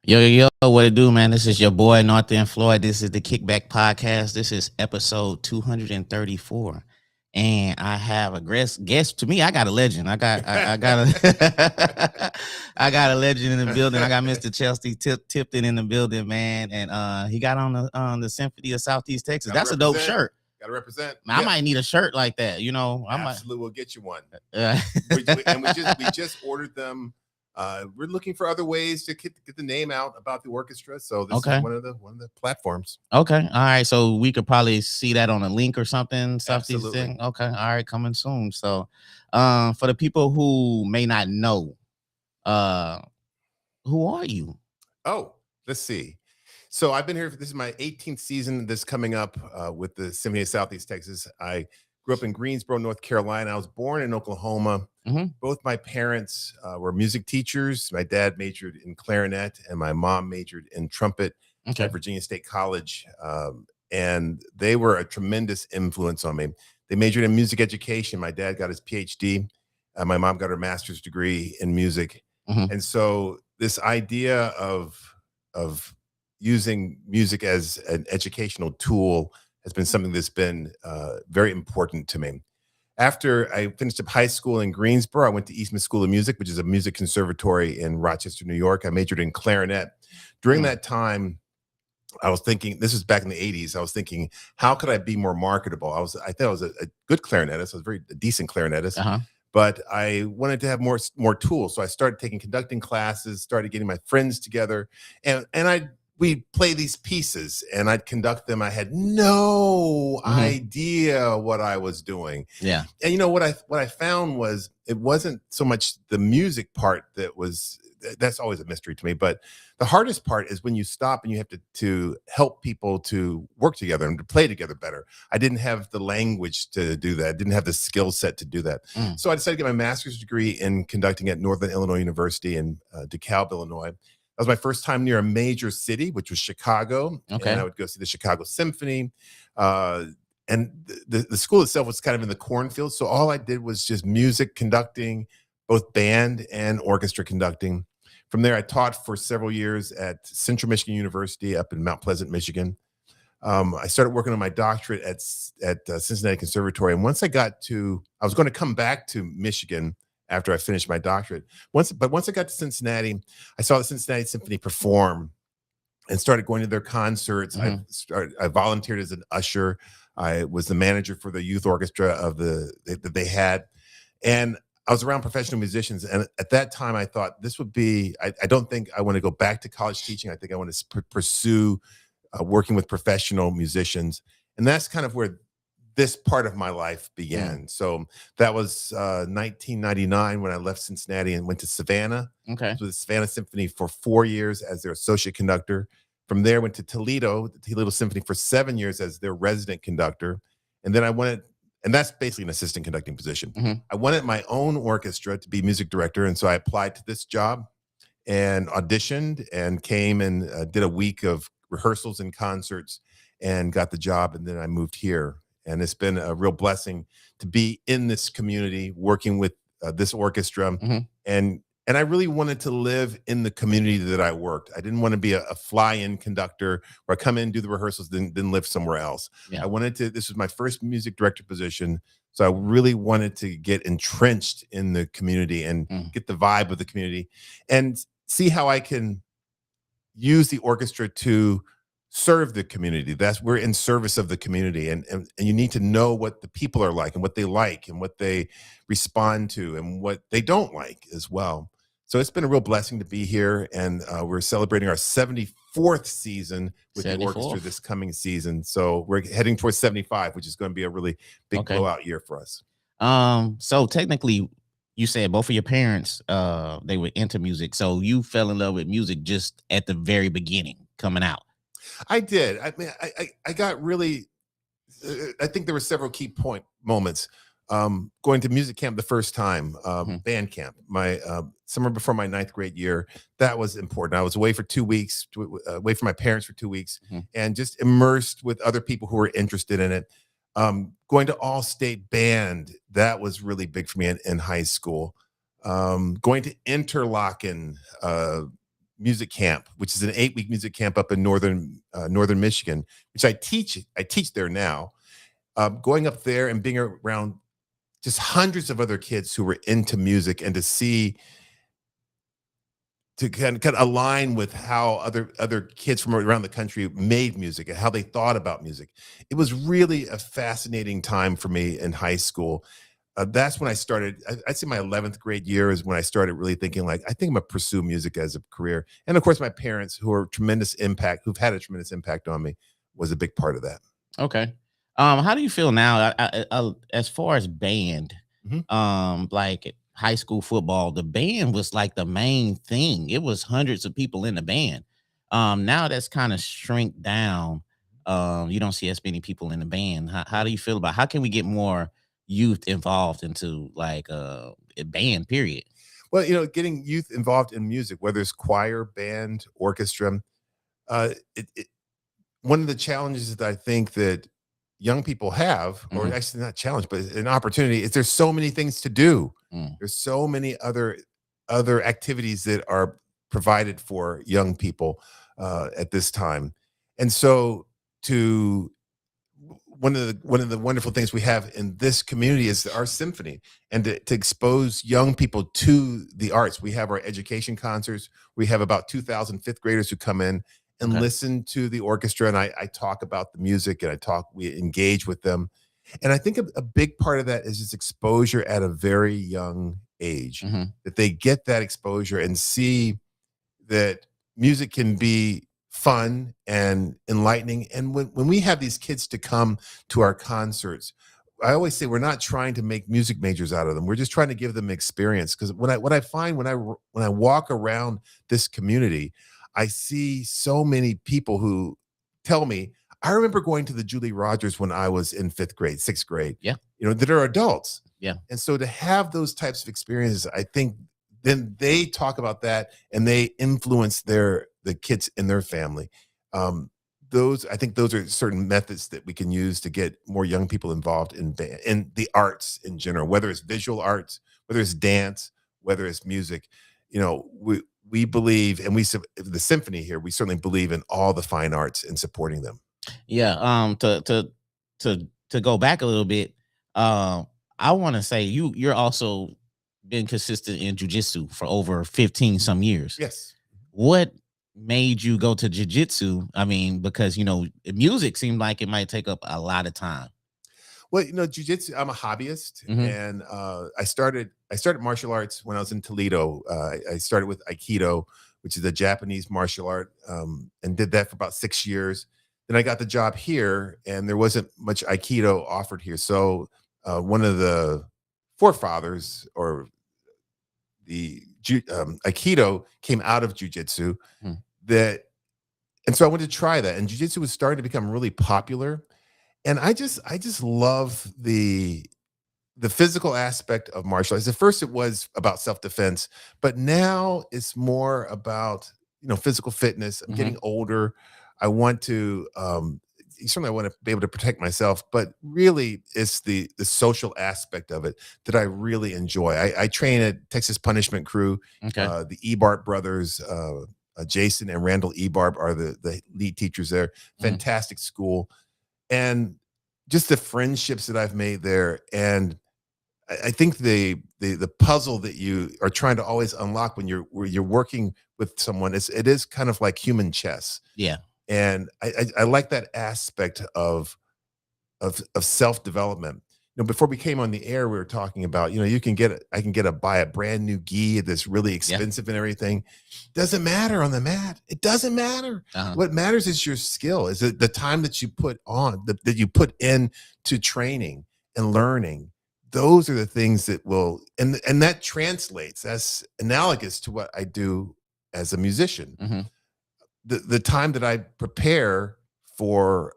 Yo, what it do, man? This is your boy, North End Floyd. This is the Kickback Podcast. This is episode 234. And I have a guest. To me, I got a legend. I got a I got a legend in the building. I got Mr. Chelsea Tipton in the building, man. And he got on the Symphony of Southeast Texas. That's a dope shirt. Gotta represent. I might need a shirt like that, Absolutely, we'll get you one. we just ordered them. We're looking for other ways to get the name out about the orchestra. So this is one of the platforms. Okay. All right. So we could probably see that on a link or something. Absolutely. Okay. All right. Coming soon. So for the people who may not know, who are you? Oh, let's see. So I've been here. This is my 18th season. This coming up with the Symphony of Southeast Texas. I grew up in Greensboro, North Carolina. I was born in Oklahoma. Mm-hmm. Both my parents were music teachers. My dad majored in clarinet and my mom majored in trumpet at Virginia State College. And they were a tremendous influence on me. They majored in music education. My dad got his PhD. My mom got her master's degree in music. Mm-hmm. And so this idea of using music as an educational tool has been something that's been very important to me. After I finished up high school in Greensboro, I went to Eastman School of Music, which is a music conservatory in Rochester, New York. I majored in clarinet. During that time, I was thinking, this was back in the 80s, I was thinking, how could I be more marketable? I thought I was a good clarinetist. I was a decent clarinetist. But I wanted to have more tools. So I started taking conducting classes, started getting my friends together, and we'd play these pieces and I'd conduct them. I had no idea what I was doing. Yeah. And what I found was it wasn't so much the music part that's always a mystery to me, but the hardest part is when you stop and you have to help people to work together and to play together better. I didn't have the language to do that. I didn't have the skill set to do that. So I decided to get my master's degree in conducting at Northern Illinois University in DeKalb, Illinois. That was my first time near a major city, which was Chicago. Okay. And I would go see the Chicago Symphony. And the school itself was kind of in the cornfield. So all I did was just music conducting, both band and orchestra conducting. From there, I taught for several years at Central Michigan University up in Mount Pleasant, Michigan. I started working on my doctorate at Cincinnati Conservatory. And once I was going to come back to Michigan after I finished my doctorate. Once I got to Cincinnati, I saw the Cincinnati Symphony perform and started going to their concerts. I volunteered as an usher. I was the manager for the youth orchestra that they had. And I was around professional musicians. And at that time, I thought this would be, I don't think I want to go back to college teaching. I think I want to pursue working with professional musicians. And that's kind of where this part of my life began. So that was 1999 when I left Cincinnati and went to Savannah. Okay. So the Savannah Symphony for 4 years as their associate conductor. From there, went to the Toledo Symphony for 7 years as their resident conductor. And then and that's basically an assistant conducting position. I wanted my own orchestra to be music director. And so I applied to this job and auditioned and came and did a week of rehearsals and concerts and got the job. And then I moved here. And it's been a real blessing to be in this community, working with this orchestra. And I really wanted to live in the community that I worked. I didn't want to be a fly-in conductor where I come in, do the rehearsals, then live somewhere else. Yeah. This was my first music director position. So I really wanted to get entrenched in the community and get the vibe of the community and see how I can use the orchestra to serve the community. We're in service of the community, and you need to know what the people are like and what they respond to and what they don't like as well. So it's been a real blessing to be here, and we're celebrating our 74th season with the orchestra this coming season. So we're heading towards 75, which is going to be a really big blowout year for us. So technically, you said both of your parents they were into music, so you fell in love with music just at the very beginning, coming out. I did. I mean, I got really, I think there were several key moments. Going to music camp the first time, band camp, my summer before my 9th grade year, that was important. I was away for 2 weeks, away from my parents for 2 weeks, and just immersed with other people who were interested in it. Going to all-state band, that was really big for me in high school. Going to Interlochen music camp, which is an 8-week music camp up in northern Michigan, which I teach there now. Going up there and being around just hundreds of other kids who were into music, and to kind of align with how other kids from around the country made music and how they thought about music. It was really a fascinating time for me in high school. That's when I started. I'd say my 11th grade year is when I started really thinking, like, I think I'm gonna pursue music as a career. And of course, my parents, who've had a tremendous impact on me, was a big part of that. Okay. How do you feel now, as far as band? Mhm. Like high school football, the band was like the main thing. It was hundreds of people in the band. Now that's kind of shrink down. You don't see as many people in the band. How do you feel about how can we get more youth involved into like a band? Period. Well, getting youth involved in music, whether it's choir, band, orchestra, it one of the challenges that I think that young people have, or Mhm. actually not challenge, but an opportunity, is there's so many things to do. Mm. There's so many other activities that are provided for young people at this time, and so to one of the wonderful things we have in this community is our symphony, and to expose young people to the arts. We have our education concerts. We have about 2,000 fifth graders who come in and Okay. listen to the orchestra, and I talk about the music, and we engage with them. And I think a big part of that is just exposure at a very young age, Hmm. that they get that exposure and see that music can be fun and enlightening. And when we have these kids to come to our concerts, I always say we're not trying to make music majors out of them. We're just trying to give them experience. Because what I find when I walk around this community, I see so many people who tell me, I remember going to the Julie Rogers when I was in 5th grade, 6th grade, Yeah. that are adults. Yeah. And so to have those types of experiences, I think then they talk about that and they influence the kids in their family. Um, I think those are certain methods that we can use to get more young people involved in the arts in general, whether it's visual arts, whether it's dance, whether it's music. We believe, and the symphony here, we certainly believe in all the fine arts and supporting them. Yeah. To go back a little bit, I want to say you're also been consistent in jujitsu for over 15 some years. Yes. What made you go to jujitsu? I mean, because music seemed like it might take up a lot of time. Well, jujitsu, I'm a hobbyist, Hmm. and I started martial arts when I was in Toledo. I started with Aikido, which is a Japanese martial art, and did that for about 6 years. Then I got the job here, and there wasn't much Aikido offered here. So one of the forefathers, or Aikido, came out of jujitsu. Mm. That, and so I wanted to try that, and jujitsu was starting to become really popular. And I just love the physical aspect of martial arts. At first, it was about self-defense, but now it's more about physical fitness. I'm Hmm. getting older. I want to certainly I want to be able to protect myself, but really it's the social aspect of it that I really enjoy. I train at Texas Punishment Crew. Okay. The Ebarb brothers, Jason and Randall Ebarb, are the lead teachers there. Mhm. Fantastic school, and just the friendships that I've made there. And I think the puzzle that you are trying to always unlock where you're working with someone, it is kind of like human chess. Yeah. And I like that aspect of self development. Before we came on the air, we were talking about, I can buy a brand new gi that's really Yeah. expensive and everything. Doesn't matter on the mat. It doesn't matter. Uh-huh. What matters is your skill, is the time that you put on, that you put in to training and learning. Those are the things that will, and that translates. That's analogous to what I do as a musician. Hmm. The time that I prepare for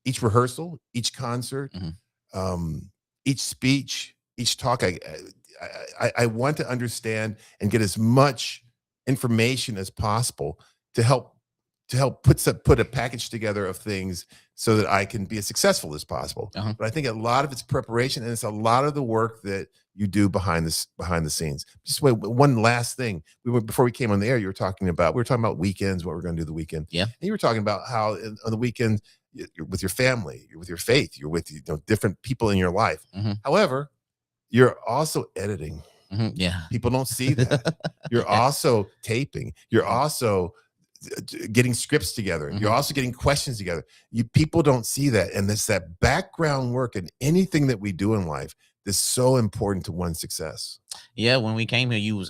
each rehearsal, each concert, Hmm. um, each speech, each talk. I want to understand and get as much information as possible to help to help put a package together of things so that I can be as successful as possible. Uh-huh. But I think a lot of it's preparation, and it's a lot of the work that you do behind the scenes. Just one last thing. Before we came on the air, we were talking about weekends, what we're going to do the weekend. Yeah. And you were talking about how on the weekend you're with your family, you're with your faith, you're with different people in your life. Mm-hmm. However, you're also editing. Mm-hmm. Yeah. People don't see that. You're also taping. You're also getting scripts together. Mm-hmm. You're also getting questions together. People don't see that. And it's that background work in anything that we do in life that's so important to one's success. Yeah. When we came here, you was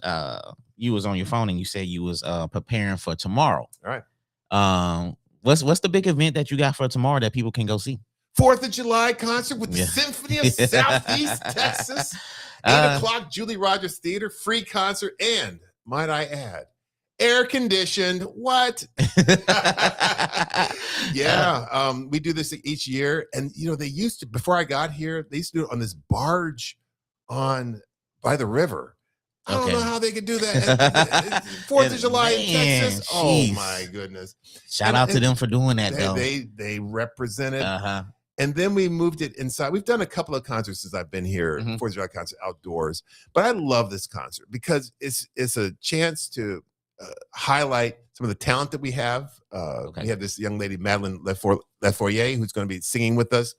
on your phone and you said you was preparing for tomorrow. All right. What's the big event that you got for tomorrow that people can go see? 4th of July concert with the Symphony of Southeast Texas. 8 o'clock, Julie Rogers Theater, free concert, and might I add, air conditioned. What? Yeah. We do this each year. And they used to, before I got here, they used to do it on this barge by the river. I don't know how they could do that. 4th of July in Texas. Geez. Oh my goodness. Shout out to them for doing that, though. They represented. And then we moved it inside. We've done a couple of concerts since I've been here, 4th of July concert outdoors. But I love this concert because it's a chance to highlight some of the talent that we have. We have this young lady, Madeline Lefoyer, who's going to be singing with us.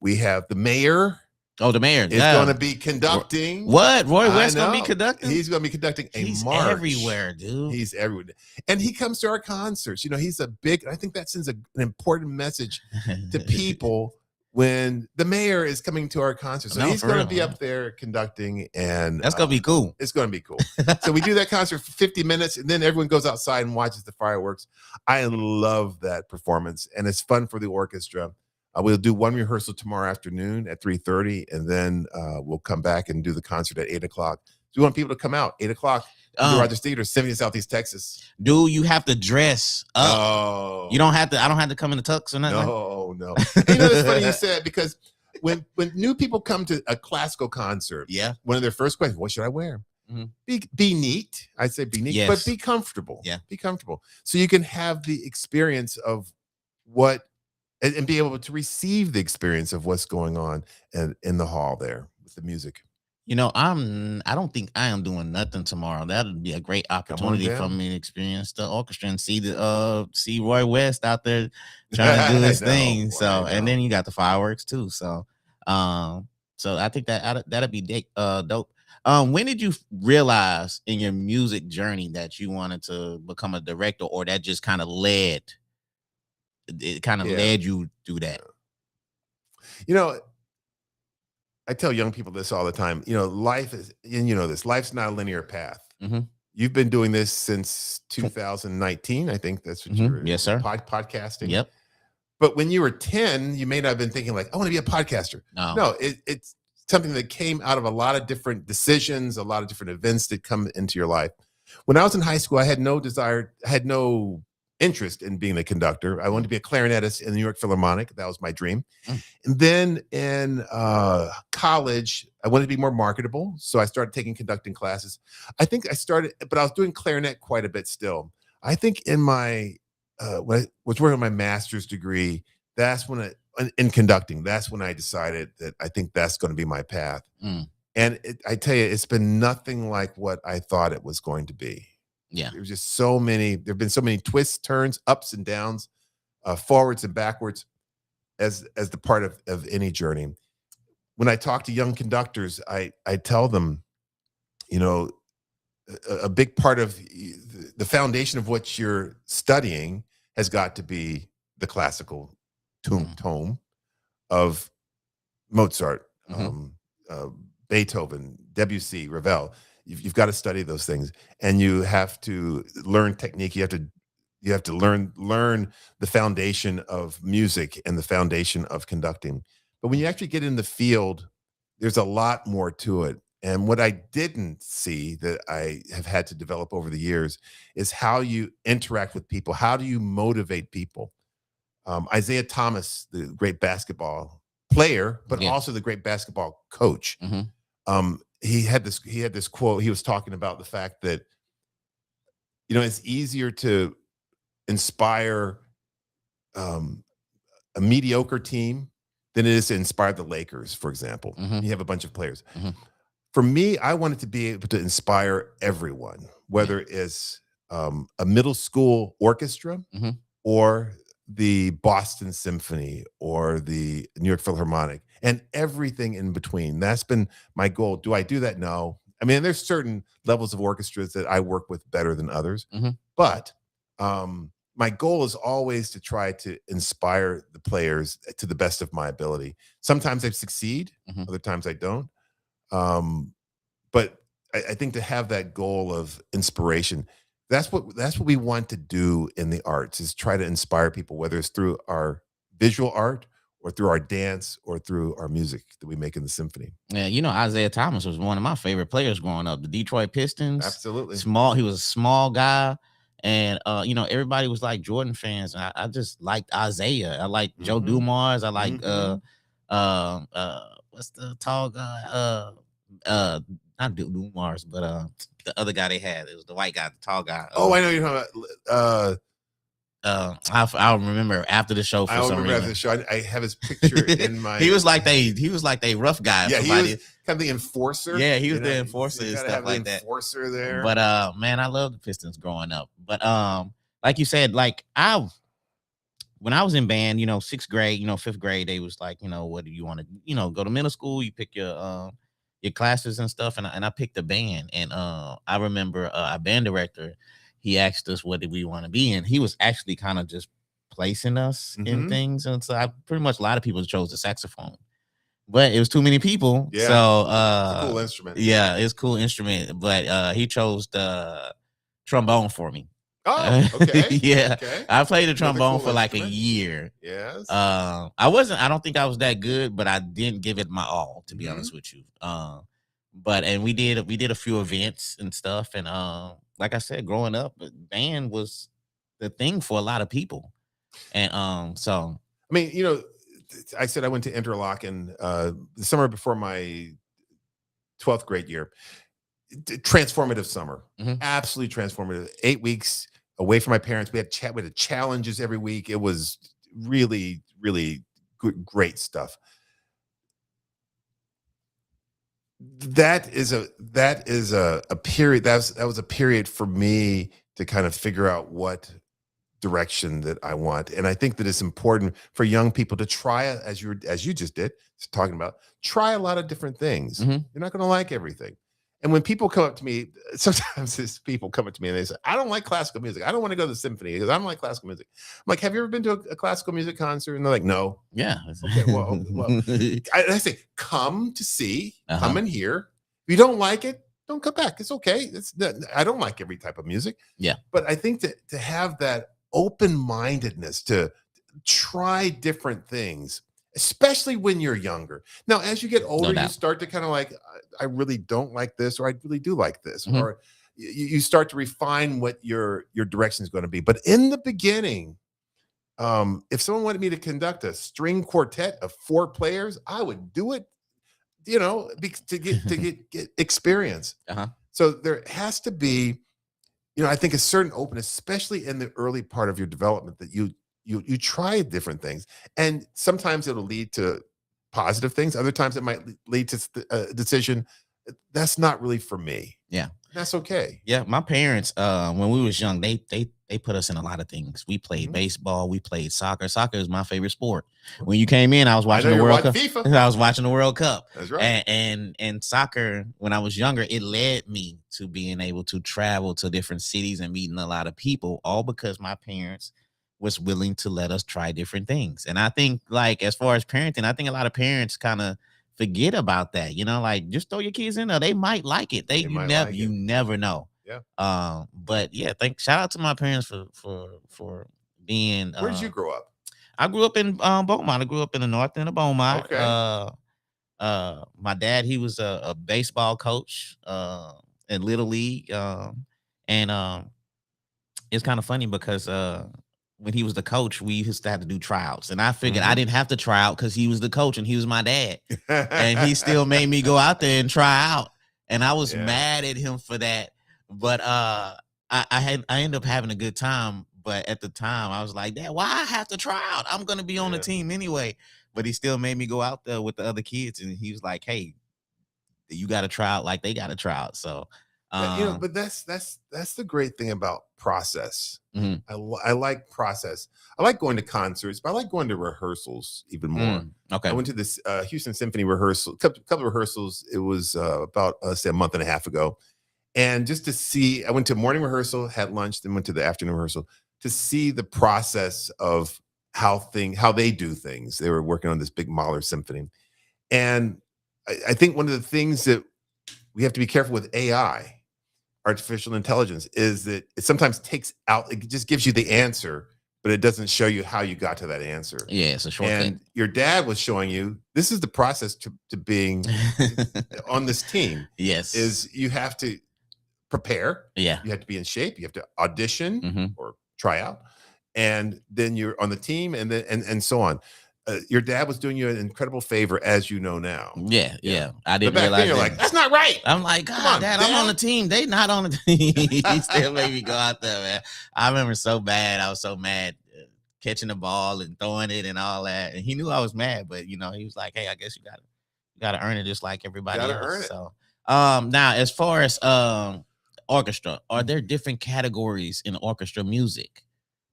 We have the mayor. Oh, the mayor is going to be conducting. What? Roy West going to be conducting? He's going to be conducting a He's march. everywhere, dude. He's everywhere. And he comes to our concerts. He's I think that sends an important message to people when the mayor is coming to our concert. So he's going to be up there conducting. And that's going to be cool. It's going to be cool. So we do that concert for 50 minutes, and then everyone goes outside and watches the fireworks. I love that performance, and it's fun for the orchestra. We'll do one rehearsal tomorrow afternoon at 3:30, and then we'll come back and do the concert at 8 o'clock. So we want people to come out 8 o'clock. Rogers Theater, Symphony of Southeast Texas. Do you have to dress up? Oh, you don't have to. I don't have to come in the tux or nothing. No. It's funny you said, because when new people come to a classical concert, one of their first questions, what should I wear? Mm-hmm. Be neat. I'd say be neat, but be comfortable. Yeah, be comfortable, so you can have the experience of what. And be able to receive the experience of what's going on in the hall there with the music. I don't think I am doing nothing tomorrow. That'll be a great opportunity for me to experience the orchestra and see Roy West out there trying to do his thing. So, and then you got the fireworks too. So I think that'll be dope. When did you realize in your music journey that you wanted to become a director, or that just kind of led you through that? I tell young people this all the time. Life is, and life's not a linear path. Mm-hmm. You've been doing this since 2019. I think that's what you're yes, sir. Podcasting. Yep. But when you were 10, you may not have been thinking like, I want to be a podcaster. No, it's something that came out of a lot of different decisions, a lot of different events that come into your life. When I was in high school, I had no interest in being a conductor. I wanted to be a clarinetist in the New York Philharmonic. That was my dream. And then in college, I wanted to be more marketable. So I started taking conducting classes. I think but I was doing clarinet quite a bit still. I think in my, when I was working on my master's degree, that's when in conducting, that's when I decided that I think that's going to be my path. And I tell you, it's been nothing like what I thought it was going to be. Yeah, there have been so many twists, turns, ups and downs, forwards and backwards as the part of any journey. When I talk to young conductors, I tell them, a big part of the foundation of what you're studying has got to be the classical tome of Mozart, Beethoven, Debussy, Ravel. You've got to study those things, and you have to learn technique. You have to learn the foundation of music and the foundation of conducting. But when you actually get in the field, there's a lot more to it. And what I didn't see that I have had to develop over the years is how you interact with people. How do you motivate people? Isaiah Thomas, the great basketball player, but also the great basketball coach. He had this quote. He was talking about the fact that, it's easier to inspire a mediocre team than it is to inspire the Lakers, for example. You have a bunch of players. For me, I wanted to be able to inspire everyone, whether it's a middle school orchestra or the Boston Symphony or the New York Philharmonic and everything in between. That's been my goal. Do I do that? No. I mean, there's certain levels of orchestras that I work with better than others, but my goal is always to try to inspire the players to the best of my ability. Sometimes I succeed, other times I don't. But I think to have that goal of inspiration, that's what we want to do in the arts, is try to inspire people, whether it's through our visual art or through our dance or through our music that we make in the symphony. Yeah, Isaiah Thomas was one of my favorite players growing up. The Detroit Pistons. Absolutely. He was a small guy. And everybody was like Jordan fans. And I just liked Isaiah. I liked Joe Dumars. I like what's the tall guy? Not Dumars, but the other guy they had. It was the white guy, the tall guy. I know you're talking about. I'll remember after the show. After the show. I have his picture in my. He was like they rough guy. Yeah, he was kind of the enforcer. Yeah, he was the enforcer and stuff like that. Enforcer there. But man, I love the Pistons growing up. But like you said, like when I was in band, 6th grade, 5th grade, they was like, what do you want to, go to middle school? You pick your classes and stuff, and I picked a band, and I remember our band director, he asked us what did we want to be, and he was actually kind of just placing us in things, and so pretty much a lot of people chose the saxophone, but it was too many people. Yeah, so it's a cool instrument. Yeah, it's a cool instrument, but he chose the trombone for me. Oh, okay. Yeah. Okay. I played the trombone cool for like instrument. a year. Yes. I don't think I was that good, but I didn't give it my all, to be honest with you. And we did a few events and stuff. And like I said, growing up, band was the thing for a lot of people. And so I mean, I said I went to Interlochen the summer before my 12th grade year. Transformative summer. Absolutely transformative. 8 weeks away from my parents. We had challenges every week. It was really, really great stuff. That is a period. That was a period for me to kind of figure out what direction that I want. And I think that it's important for young people to try, as you just did, talking about, try a lot of different things. You're not going to like everything. And when people come up to me, sometimes people come up to me and they say, I don't like classical music. I don't want to go to the symphony because I don't like classical music. I'm like, have you ever been to a classical music concert? And they're like, no. Yeah. Okay, well I say, come to see, come and hear. If you don't like it, don't come back. It's okay. I don't like every type of music. Yeah. But I think that to have that open-mindedness to try different things, especially when you're younger. Now, as you get older, you start to kind of like, I really don't like this, or I really do like this, or you start to refine what your direction is going to be. But in the beginning, if someone wanted me to conduct a string quartet of 4 players, I would do it, to get experience. So there has to be, I think a certain openness, especially in the early part of your development, that you try different things, and sometimes it'll lead to positive things. Other times it might lead to a decision that's not really for me. Yeah, that's okay. Yeah, my parents, when we was young, they put us in a lot of things. We played baseball, we played soccer. Soccer is my favorite sport. When you came in, I was watching the World Cup. FIFA. I was watching the World Cup. That's right. And soccer, when I was younger, it led me to being able to travel to different cities and meeting a lot of people, all because my parents was willing to let us try different things. And I think, like, as far as parenting, I think a lot of parents kind of forget about that. Like, just throw your kids in there. They might like it. You never know. Yeah. But yeah, shout out to my parents for being. Where did you grow up? I grew up in Beaumont. I grew up in the north end of Beaumont. Okay. My dad, he was a baseball coach in Little League. And it's kind of funny because when he was the coach, we used to have to do tryouts. And I figured I didn't have to try out because he was the coach and he was my dad. And he still made me go out there and try out. And I was mad at him for that. But I ended up having a good time. But at the time, I was like, Dad, why I have to try out? I'm gonna be on the team anyway. But he still made me go out there with the other kids, and he was like, hey, you got to try out like they got to try out. So, but that's the great thing about process. mhm. I like process. I like going to concerts, but I like going to rehearsals even more. Okay. I went to this Houston Symphony rehearsal, couple of rehearsals. It was about say a month and a half ago, and just to see, I went to morning rehearsal, had lunch, then went to the afternoon rehearsal to see the process of how they do things. They were working on this big Mahler symphony, and I think one of the things that we have to be careful with AI, artificial intelligence, is that it sometimes takes out, it just gives you the answer, but it doesn't show you how you got to that answer. Yeah, it's a shortcut. And your dad was showing you, this is the process to being on this team. Yes. Is you have to prepare. Yeah. You have to be in shape. You have to audition or try out. And then you're on the team and so on. Your dad was doing you an incredible favor, as you know now. Yeah. I didn't but back realize then you're that. like, that's not right. I'm like, God, Dad, I'm on the team. They not on the team. He still made me go out there, man. I remember so bad. I was so mad catching the ball and throwing it and all that. And he knew I was mad, but he was like, hey, I guess you gotta earn it just like everybody else. Earn it. So now as far as orchestra, are there different categories in orchestra music?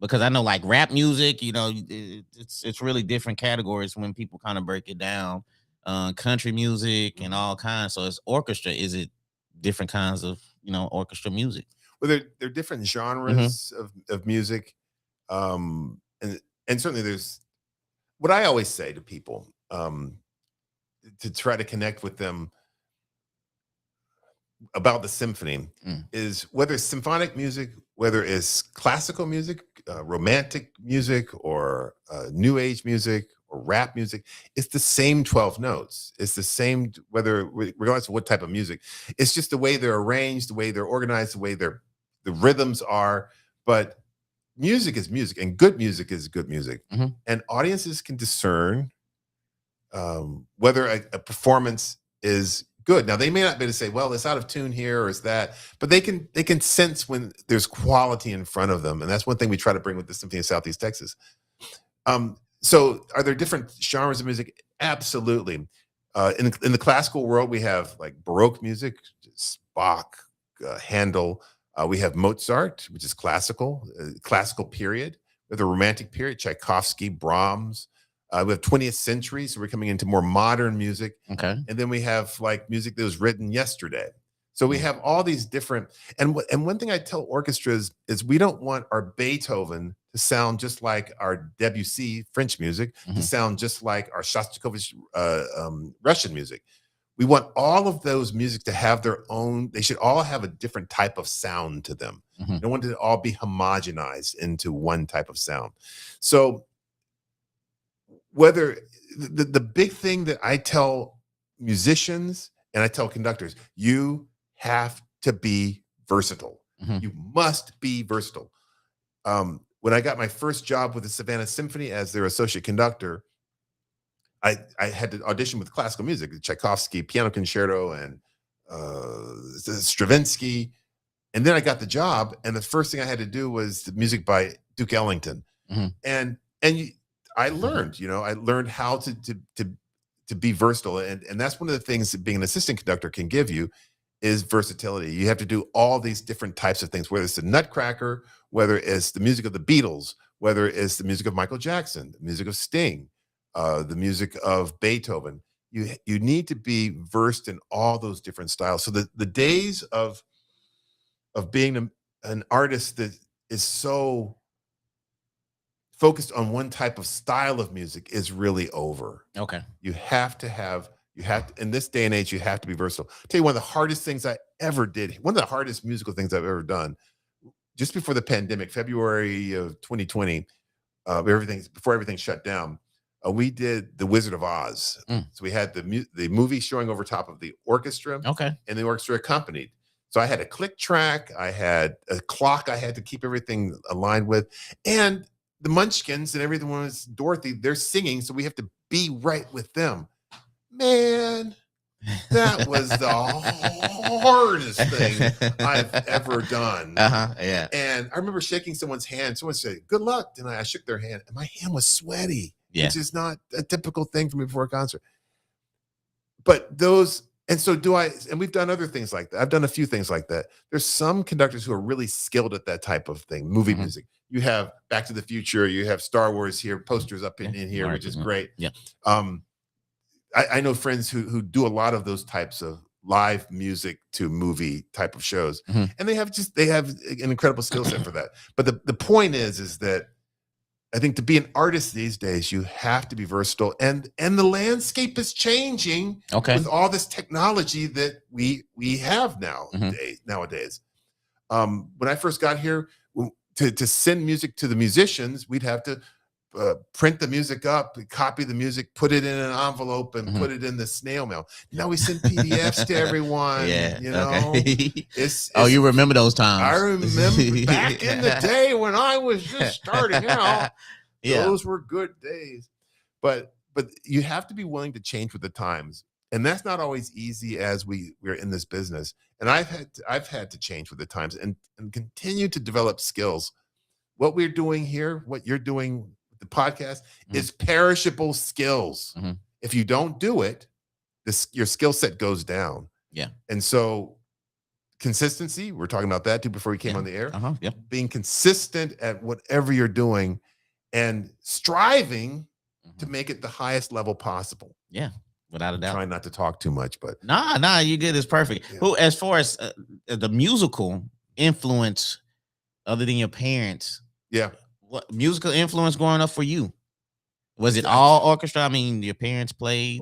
Because I know like rap music, it's really different categories when people kind of break it down. Country music and all kinds. So it's orchestra. Is it different kinds of, orchestra music? Well, they're different genres of music. And certainly there's what I always say to people to try to connect with them about the symphony is whether it's symphonic music, whether it's classical music, romantic music, or new age music or rap music, it's the same 12 notes. It's the same, regardless of what type of music. It's just the way they're arranged, the way they're organized, the way the rhythms are. But music is music, and good music is good music. And audiences can discern whether a performance is good. Now they may not be able to say, well, it's out of tune here or it's that, but they can sense when there's quality in front of them. And that's one thing we try to bring with the Symphony of Southeast Texas. So are there different genres of music? Absolutely. In the classical world, we have like Baroque music, Bach, Handel. We have Mozart, which is classical period. We have the Romantic period, Tchaikovsky, Brahms. We have 20th century, so we're coming into more modern music. Okay. And then we have like music that was written yesterday. So we have all these different, and one thing I tell orchestras is we don't want our Beethoven to sound just like our Debussy French music, to sound just like our Shostakovich Russian music. We want all of those music to have their own, they should all have a different type of sound to them. We don't want it to all be homogenized into one type of sound. So whether the big thing that I tell musicians and I tell conductors, you have to be versatile. You must be versatile. When I got my first job with the Savannah Symphony as their associate conductor, I had to audition with classical music, Tchaikovsky Piano Concerto and Stravinsky. And then I got the job, and the first thing I had to do was the music by Duke Ellington. And I learned how to be versatile. And that's one of the things that being an assistant conductor can give you is versatility. You have to do all these different types of things, whether it's the Nutcracker, whether it's the music of the Beatles, whether it's the music of Michael Jackson, the music of Sting, the music of Beethoven. You need to be versed in all those different styles. So the days of being an artist that is so focused on one type of style of music is really over. Okay. You have to in this day and age, you have to be versatile. I'll tell you one of the hardest things I ever did, one of the hardest musical things I've ever done, just before the pandemic, February of 2020, before everything shut down, we did The Wizard of Oz. So we had the movie showing over top of the orchestra. Okay. And the orchestra accompanied. So I had a click track, I had a clock I had to keep everything aligned with, and the Munchkins and everyone was Dorothy, they're singing, so we have to be right with them. Man, That was the hardest thing I've ever done. Yeah. And I remember shaking someone's hand. Someone said, "Good luck." And I shook their hand, and my hand was sweaty, which is not a typical thing for me before a concert. But and so and we've done other things like that. I've done a few things like that. There's some conductors who are really skilled at that type of thing, movie music. You have Back to the Future, you have Star Wars here, posters up in here, which is great. Yeah. I know friends who do a lot of those types of live music to movie type of shows, and they have an incredible skill set for that. But the point is that I think to be an artist these days, you have to be versatile, and the landscape is changing with all this technology that we have nowadays. When I first got here, to send music to the musicians, we'd have to print the music up, copy the music, put it in an envelope, and put it in the snail mail. Now we send PDFs to everyone. You know, you remember those times? I remember back in the day when I was just starting out. Those were good days. But you have to be willing to change with the times, and that's not always easy as we're in this business. And I've had to change with the times and continue to develop skills. What we're doing here, what you're doing, the podcast is perishable skills. If you don't do it, your skill set goes down. Yeah. And so consistency, we're talking about that too before we came on the air. Being consistent at whatever you're doing and striving to make it the highest level possible. Yeah. Without a doubt. Trying not to talk too much, but nah, you good. It's perfect. Who, as far as the musical influence, other than your parents, what musical influence growing up for you? Was it all orchestra? I mean, your parents played,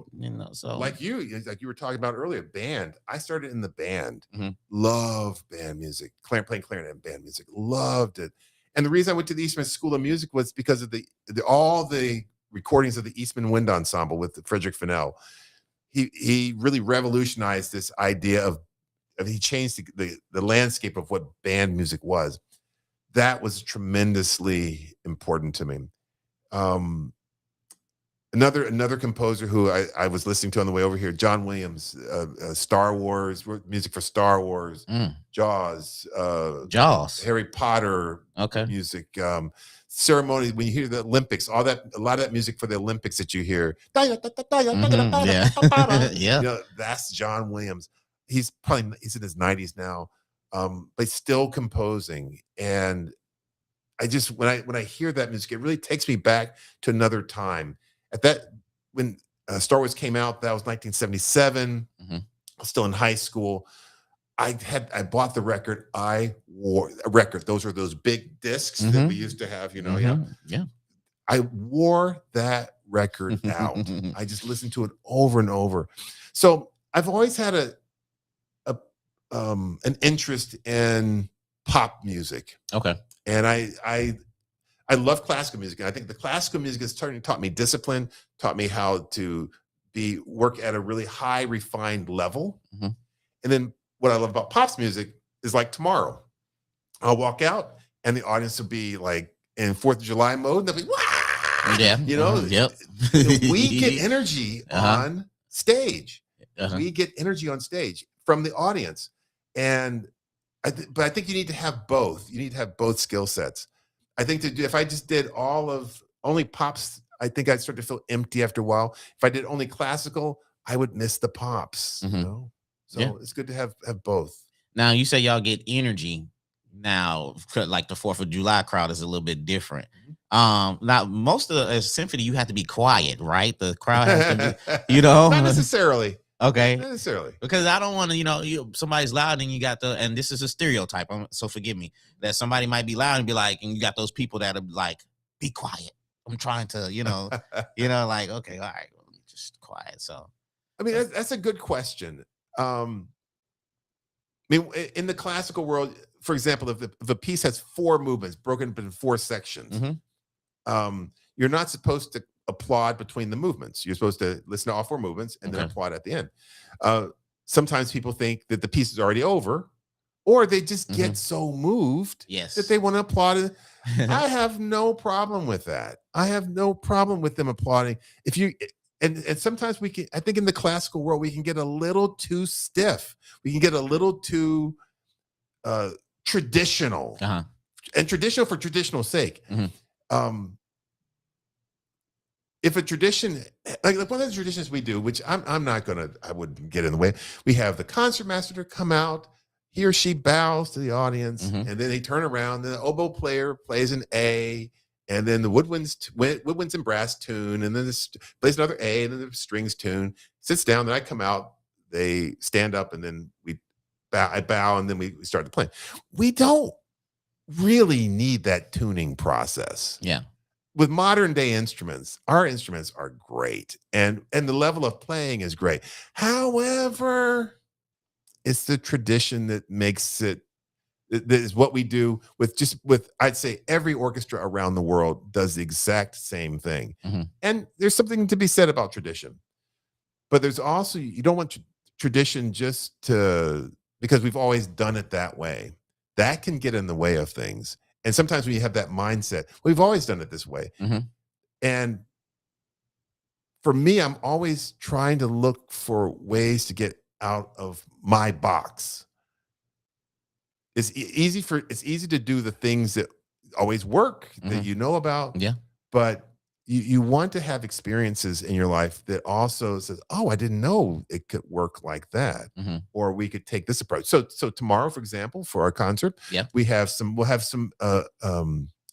so like you were talking about earlier, band. I started in the band. Loved band music, playing clarinet and band music. Loved it. And the reason I went to the Eastman School of Music was because of all the recordings of the Eastman Wind Ensemble with Frederick Fennell. He really revolutionized this idea of he changed the landscape of what band music was. That was tremendously important to me. Another composer who I was listening to on the way over here, John Williams, Star Wars, music for Star Wars, Jaws, Harry Potter, music, ceremony. When you hear the Olympics, a lot of that music for the Olympics that you hear, that's John Williams. He's in his 90s now, but still composing. And I just when I hear that music, it really takes me back to another time. When Star Wars came out, that was 1977. I was still in high school. I bought the record. I wore a record. Those are those big discs that we used to have, I wore that record out. I just listened to it over and over. So I've always had an interest in pop music. And I love classical music. And I think the classical music has taught me discipline, taught me how to work at a really high refined level. And then what I love about pops music is like tomorrow, I'll walk out and the audience will be like in 4th of July mode. And they'll be, wow! We get energy on stage. We get energy on stage from the audience. And but I think you need to have both. You need to have both skill sets. I think if I just did only pops, I think I'd start to feel empty after a while. If I did only classical, I would miss the pops. So it's good to have both. Now you say y'all get energy. Now, like the 4th of July crowd is a little bit different. Now most of the symphony, you have to be quiet, right? The crowd has to be, not necessarily. Okay. Not necessarily. Because I don't want to, somebody's loud and you got and this is a stereotype, so forgive me, that somebody might be loud and be like, and you got those people that are like, be quiet. I'm trying to, like, okay, all right, well, just quiet. So, I mean, that's a good question. I mean, in the classical world, for example, if a piece has 4 movements broken up into 4 sections, you're not supposed to applaud between the movements. You're supposed to listen to all 4 movements and then applaud at the end. Sometimes people think that the piece is already over, or they just get so moved that they want to applaud. I have no problem with that. I have no problem with them applauding. and sometimes we can, I think in the classical world, we can get a little too stiff. We can get a little too traditional, and traditional for traditional's sake. If a tradition, like one of the traditions we do, which I wouldn't get in the way. We have the concertmaster to come out. He or she bows to the audience, and then they turn around. Then the oboe player plays an A, and then the woodwinds and brass tune, and then this plays another A, and then the strings tune. Sits down. Then I come out. They stand up, and then we bow. I bow, and then we start to play. We don't really need that tuning process. Yeah. With modern day instruments, our instruments are great, and the level of playing is great. However, it's the tradition that makes it. That is what we do with I'd say every orchestra around the world does the exact same thing. And there's something to be said about tradition, but there's also, you don't want tradition just because we've always done it that way. That can get in the way of things. And sometimes when you have that mindset, we've always done it this way. And for me, I'm always trying to look for ways to get out of my box. It's easy to do the things that always work, that you know about. Yeah. But you want to have experiences in your life that also says, oh, I didn't know it could work like that. Or we could take this approach. So tomorrow, for example, for our concert, we'll have some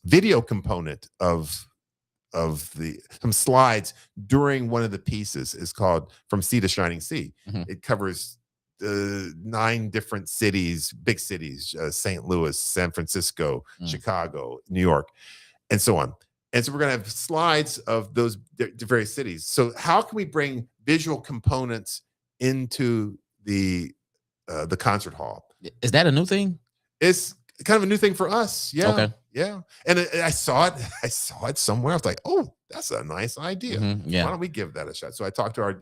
video component of some slides during one of the pieces. Is called From Sea to Shining Sea. It covers 9 different cities, big cities, St. Louis, San Francisco, Chicago, New York, and so on. And so we're going to have slides of those various cities. So how can we bring visual components into the concert hall? Is that a new thing? It's kind of a new thing for us. Yeah. Okay. Yeah. And I saw it somewhere. I was like, oh, that's a nice idea. Yeah. Why don't we give that a shot? So I talked to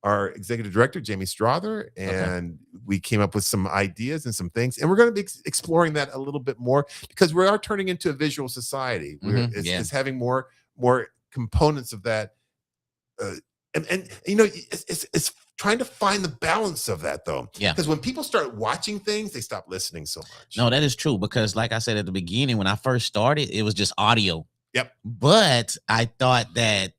our executive director, Jamie Strother, and we came up with some ideas and some things. And we're going to be exploring that a little bit more, because we are turning into a visual society. It's having more components of that. And you know, it's trying to find the balance of that, though. Yeah. Because when people start watching things, they stop listening so much. No, that is true. Because like I said at the beginning, when I first started, it was just audio. Yep. But I thought that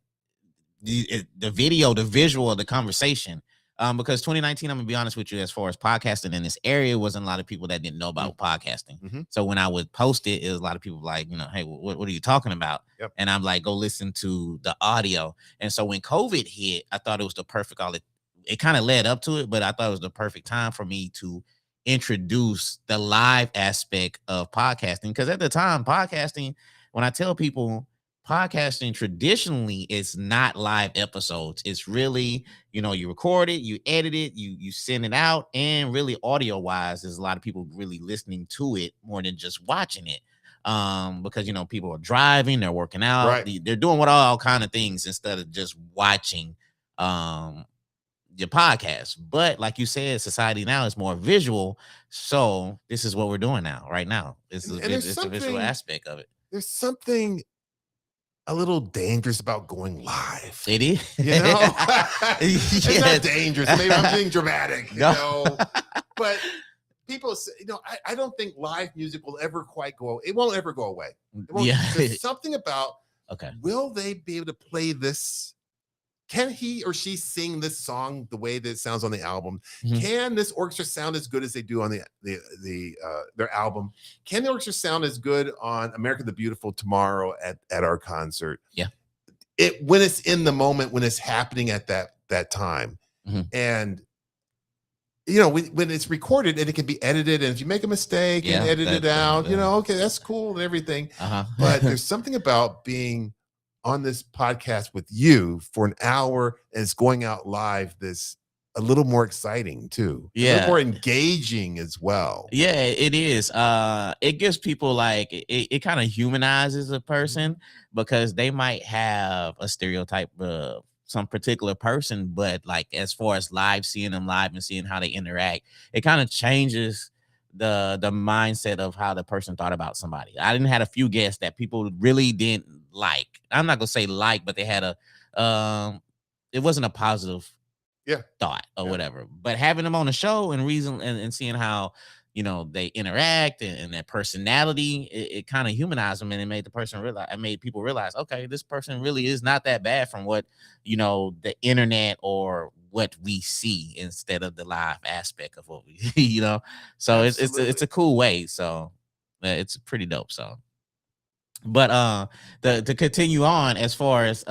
the video, the visual of the conversation, because 2019, I'm gonna be honest with you, as far as podcasting in this area, wasn't a lot of people that didn't know about podcasting. So when I would post it, it was a lot of people like, you know, hey, what are you talking about? And I'm like, go listen to the audio. And so when COVID hit, I thought it was the perfect, it kind of led up to it, but I thought it was the perfect time for me to introduce the live aspect of podcasting. Because at the time, podcasting, when I tell people, podcasting traditionally is not live episodes. It's really, you know, you record it, you edit it, you send it out, and really audio wise, there's a lot of people really listening to it more than just watching it. Because, you know, people are driving, they're working out, they're doing all kind of things instead of just watching your podcast. But like you said, society now is more visual. So this is what we're doing now, right now. It's the visual aspect of it. There's something a little dangerous about going live. It is, you know. It's not dangerous. Maybe I'm being dramatic, you know. But people say, you know, I don't think live music will ever quite go. It won't ever go away. There's something about. Will they be able to play this? Can he or she sing this song the way that it sounds on the album? Can this orchestra sound as good as they do on their album? Can the orchestra sound as good on America the Beautiful tomorrow at our concert? Yeah. When it's in the moment, when it's happening at that time. And you know, when it's recorded and it can be edited, and if you make a mistake and edit it out, you know, okay, that's cool and everything. But there's something about being on this podcast with you for an hour and it's going out live that's a little more exciting too. A little more engaging as well. Yeah, it is. It gives people like, it kind of humanizes a person, because they might have a stereotype of some particular person, but like as far as seeing them live and seeing how they interact, it kind of changes the mindset of how the person thought about somebody. I didn't had a few guests that people really didn't like. I'm not gonna say but they had a it wasn't a positive Yeah. thought or Yeah. whatever. But having them on the show and reason and seeing how they interact and their personality, it kind of humanized them, and it made the person realize. It made people realize, okay, this person really is not that bad from what the internet or what we see instead of the live aspect of what we So it's a cool way. So it's pretty dope. So. But to continue on, as far as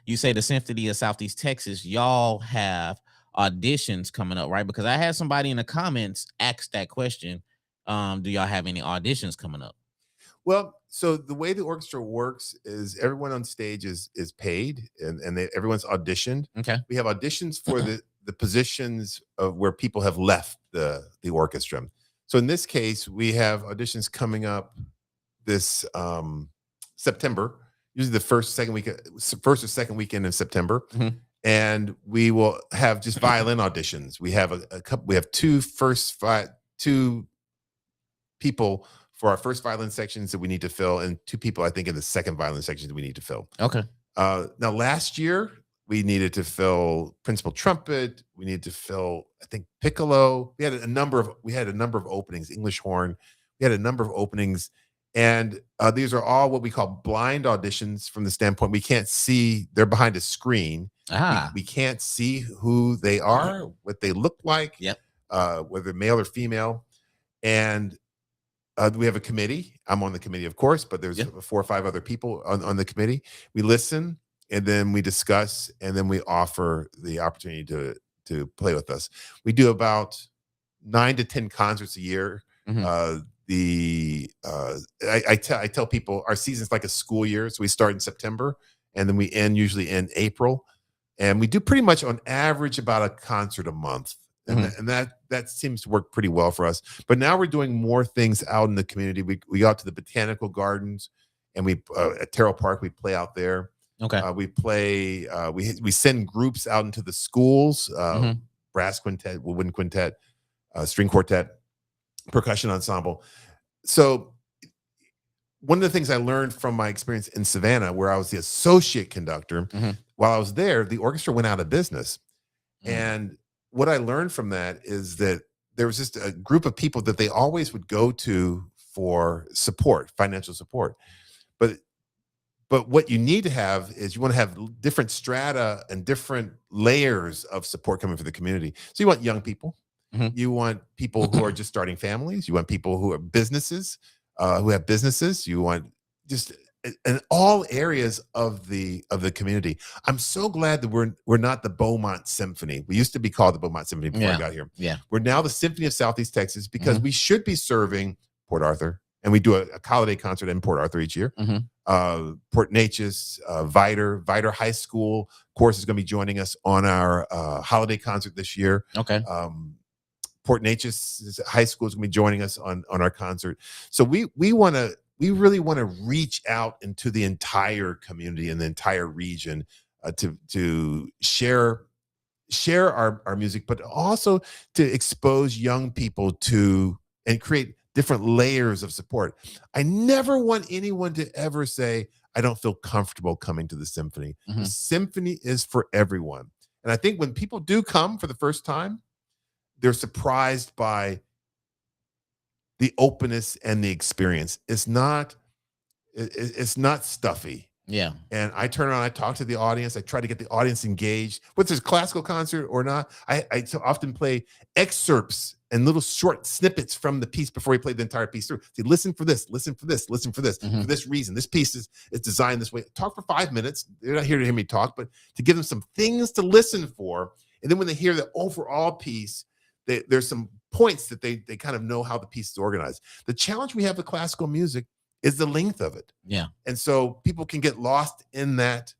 you say the Symphony of Southeast Texas, y'all have auditions coming up, right? Because I had somebody in the comments ask that question. Do y'all have any auditions coming up? Well, so the way the orchestra works is everyone on stage is paid, and everyone's auditioned. Okay. We have auditions for the positions of where people have left the orchestra. So in this case, we have auditions coming up this September, usually the first or second weekend in September. Mhm. And we will have just violin auditions. We have a couple. We have two people for our first violin sections that we need to fill, and two people, I think, in the second violin section that we need to fill. Okay. Now, last year we needed to fill principal trumpet. We needed to fill, I think, piccolo. We had a number of openings. English horn. We had a number of openings, and these are all what we call blind auditions from the standpoint we can't see. They're behind a screen. We can't see who they are, what they look like, Yep. Whether male or female. And we have a committee. I'm on the committee, of course, but there's 4 or 5 other people on the committee. We listen, and then we discuss, and then we offer the opportunity to play with us. We do about 9 to 10 concerts a year. Mhm. I tell people our season's like a school year, so we start in September, and then we usually in April, and we do pretty much on average about a concert a month. And that seems to work pretty well for us. But now we're doing more things out in the community. We go out to the botanical gardens, and we at Terrell Park we play out there. Okay. We play. We send groups out into the schools. Brass quintet, woodwind quintet, string quartet, percussion ensemble. So one of the things I learned from my experience in Savannah, where I was the associate conductor, while I was there, the orchestra went out of business, and what I learned from that is that there was just a group of people that they always would go to for support, financial support. But what you need to have is you want to have different strata and different layers of support coming from the community. So you want young people, you want people who are just starting families, you want people who are businesses, who have businesses, you want just in all areas of the community. I'm so glad that we're not the Beaumont Symphony. We used to be called the Beaumont Symphony before I got here. Yeah. We're now the Symphony of Southeast Texas because we should be serving Port Arthur, and we do a holiday concert in Port Arthur each year. Port Neches, Vider High School, of course, is going to be joining us on our holiday concert this year. Okay. Port Neches High School is going to be joining us on our concert. So we really want to reach out into the entire community and the entire region to share our music, but also to expose young people to and create different layers of support. I never want anyone to ever say, I don't feel comfortable coming to the symphony. The symphony is for everyone. And I think when people do come for the first time, they're surprised by the openness and the experience. It's not stuffy. Yeah. And I turn around, I talk to the audience. I try to get the audience engaged. Whether it's a classical concert or not, I so often play excerpts and little short snippets from the piece before we play the entire piece through. Say, listen for this, listen for this, listen for this, for this reason. This piece is designed this way. Talk for 5 minutes. They're not here to hear me talk, but to give them some things to listen for. And then when they hear the overall piece, there's some points that they kind of know how the piece is organized. The challenge we have with classical music is the length of it. Yeah. And so people can get lost in that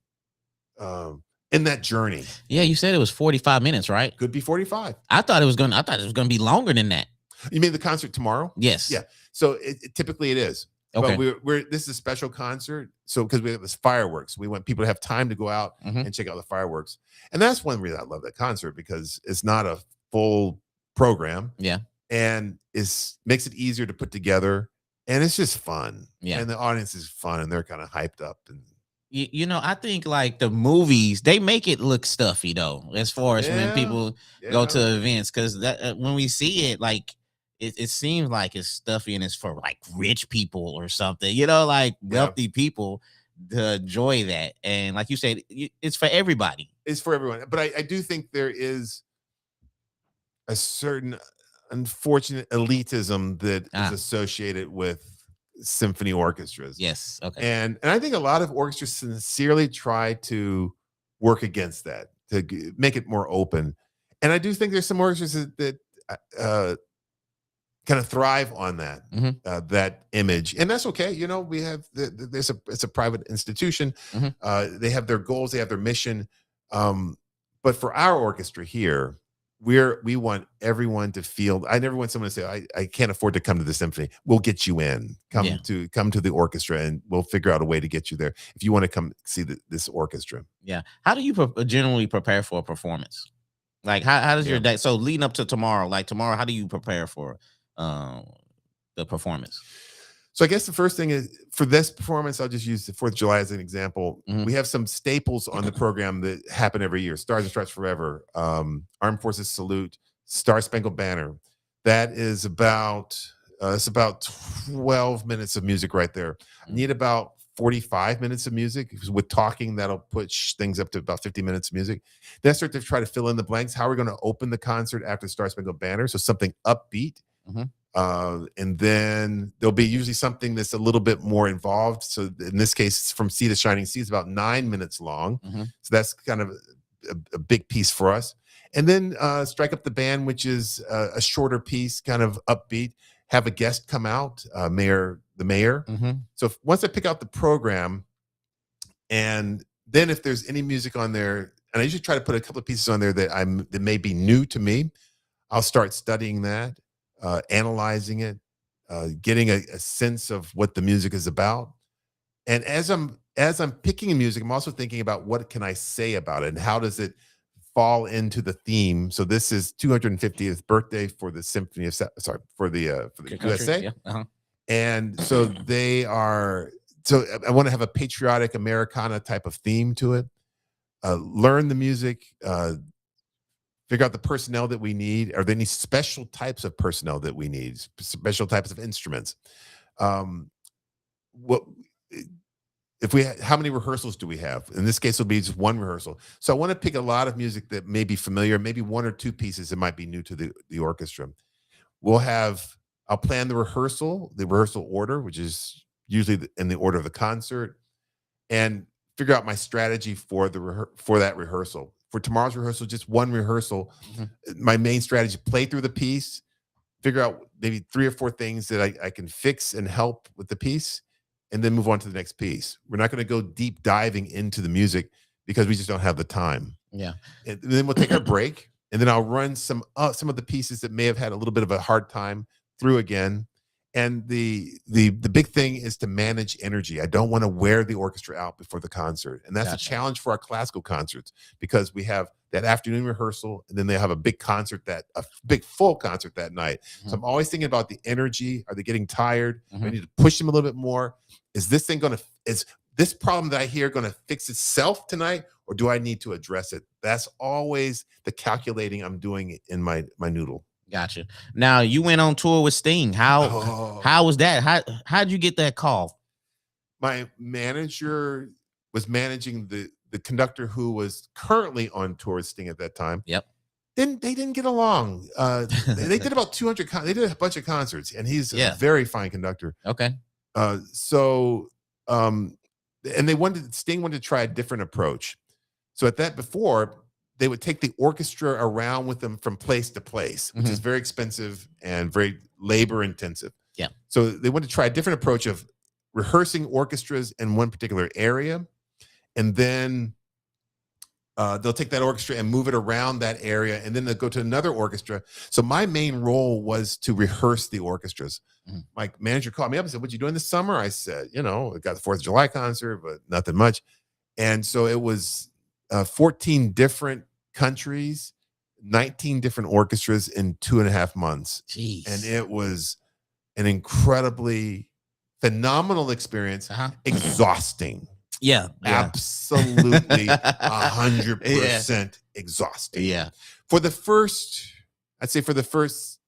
journey. Yeah, you said it was 45 minutes, right? Could be 45. I thought it was gonna be longer than that. You mean the concert tomorrow? Yes. Yeah. So typically it is. Okay. But this is a special concert. So because we have this fireworks, we want people to have time to go out and check out the fireworks. And that's one reason I love that concert, because it's not a full program. Yeah. And makes it easier to put together. And it's just fun. Yeah. And the audience is fun, and they're kind of hyped up. And I think like the movies, they make it look stuffy though, as far as when people go to events, because that when we see it, like it seems like it's stuffy and it's for like rich people or something, like wealthy people to enjoy that. And like you said, it's for everybody. It's for everyone. But I do think there is a certain unfortunate elitism that is associated with symphony orchestras. Yes. Okay. And I think a lot of orchestras sincerely try to work against that, to make it more open. And I do think there's some orchestras that kind of thrive on that that image, and that's okay. We have it's a private institution. They have their goals, they have their mission. But for our orchestra here, we want everyone to feel. I never want someone to say, I can't afford to come to the symphony. We'll get you in. Come to the orchestra, and we'll figure out a way to get you there if you want to come see this orchestra. Yeah. How do you generally prepare for a performance? Like how does your day? So leading up to tomorrow, how do you prepare for the performance? So I guess the first thing is, for this performance, I'll just use the 4th of July as an example. We have some staples on the program that happen every year: Stars and Stripes Forever, Armed Forces Salute, Star Spangled Banner. That is about 12 minutes of music right there. I need about 45 minutes of music. With talking, that'll push things up to about 50 minutes of music. Then I start to try to fill in the blanks. How are we going to open the concert after Star Spangled Banner? So something upbeat. And then there'll be usually something that's a little bit more involved. So in this case, it's From Sea to Shining Sea. It's about 9 minutes long. So that's kind of a big piece for us. And then Strike Up the Band, which is a shorter piece, kind of upbeat. Have a guest come out, the mayor. So once I pick out the program, and then if there's any music on there, and I usually try to put a couple of pieces on there that may be new to me, I'll start studying that. Analyzing it, getting a sense of what the music is about. And as I'm picking music, I'm also thinking about what can I say about it and how does it fall into the theme. So this is 250th birthday for the Symphony of for the USA. And so I want to have a patriotic Americana type of theme to it. Learn the music, figure out the personnel that we need. Are there any special types of personnel that we need? Special types of instruments? How many rehearsals do we have? In this case, it'll be just one rehearsal. So I want to pick a lot of music that may be familiar, maybe 1 or 2 pieces that might be new to the orchestra. I'll plan the rehearsal order, which is usually in the order of the concert, and figure out my strategy for that rehearsal. For tomorrow's rehearsal, just one rehearsal. My main strategy: play through the piece, figure out maybe 3 or 4 things that I can fix and help with the piece, and then move on to the next piece. We're not going to go deep diving into the music because we just don't have the time. Yeah. And then we'll take our break, and then I'll run some of the pieces that may have had a little bit of a hard time through again. And the big thing is to manage energy. I don't want to wear the orchestra out before the concert. And that's a challenge for our classical concerts, because we have that afternoon rehearsal and then they have a big full concert that night. So I'm always thinking about the energy. Are they getting tired? I need to push them a little bit more. Is this problem that I hear going to fix itself tonight, or do I need to address it? That's always the calculating I'm doing in my noodle. Gotcha. Now you went on tour with Sting. How was that? How'd you get that call? My manager was managing the conductor who was currently on tour with Sting at that time. Yep. Then they didn't get along. They did about 200. They did a bunch of concerts, and he's a very fine conductor. Okay. And Sting wanted to try a different approach. So before, they would take the orchestra around with them from place to place, which is very expensive and very labor intensive. Yeah. So they wanted to try a different approach of rehearsing orchestras in one particular area, and then they'll take that orchestra and move it around that area, and then they'll go to another orchestra. So my main role was to rehearse the orchestras. My manager called me up and said, "What you doing this summer?" I said, I got the 4th of July concert, but nothing much. And so it was 14 different countries, 19 different orchestras in 2.5 months. Jeez. And it was an incredibly phenomenal experience, exhausting. Yeah. Absolutely Yeah. 100% exhausting. Yeah. For the first, I'd say for the first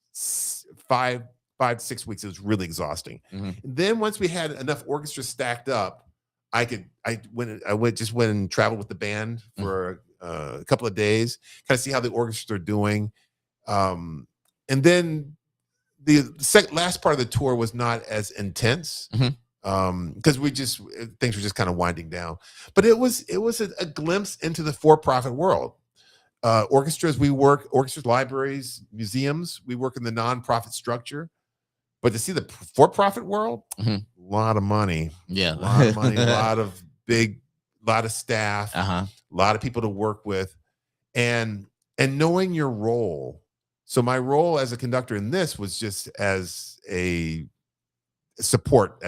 5 to 6 weeks, it was really exhausting. Mhm. Then once we had enough orchestras stacked up, I went and traveled with the band for a couple of days, kind of see how the orchestras are doing. And then the last part of the tour was not as intense. Mhm. Because things were just kind of winding down, but it was a glimpse into the for-profit world. Orchestras, libraries, museums, we work in the non-profit structure, but to see the for-profit world, Mhm. a lot of money, Yeah. a lot of money, a lot of staff, Uh-huh. a lot of people to work with, and knowing your role. So my role as a conductor in this was just as a support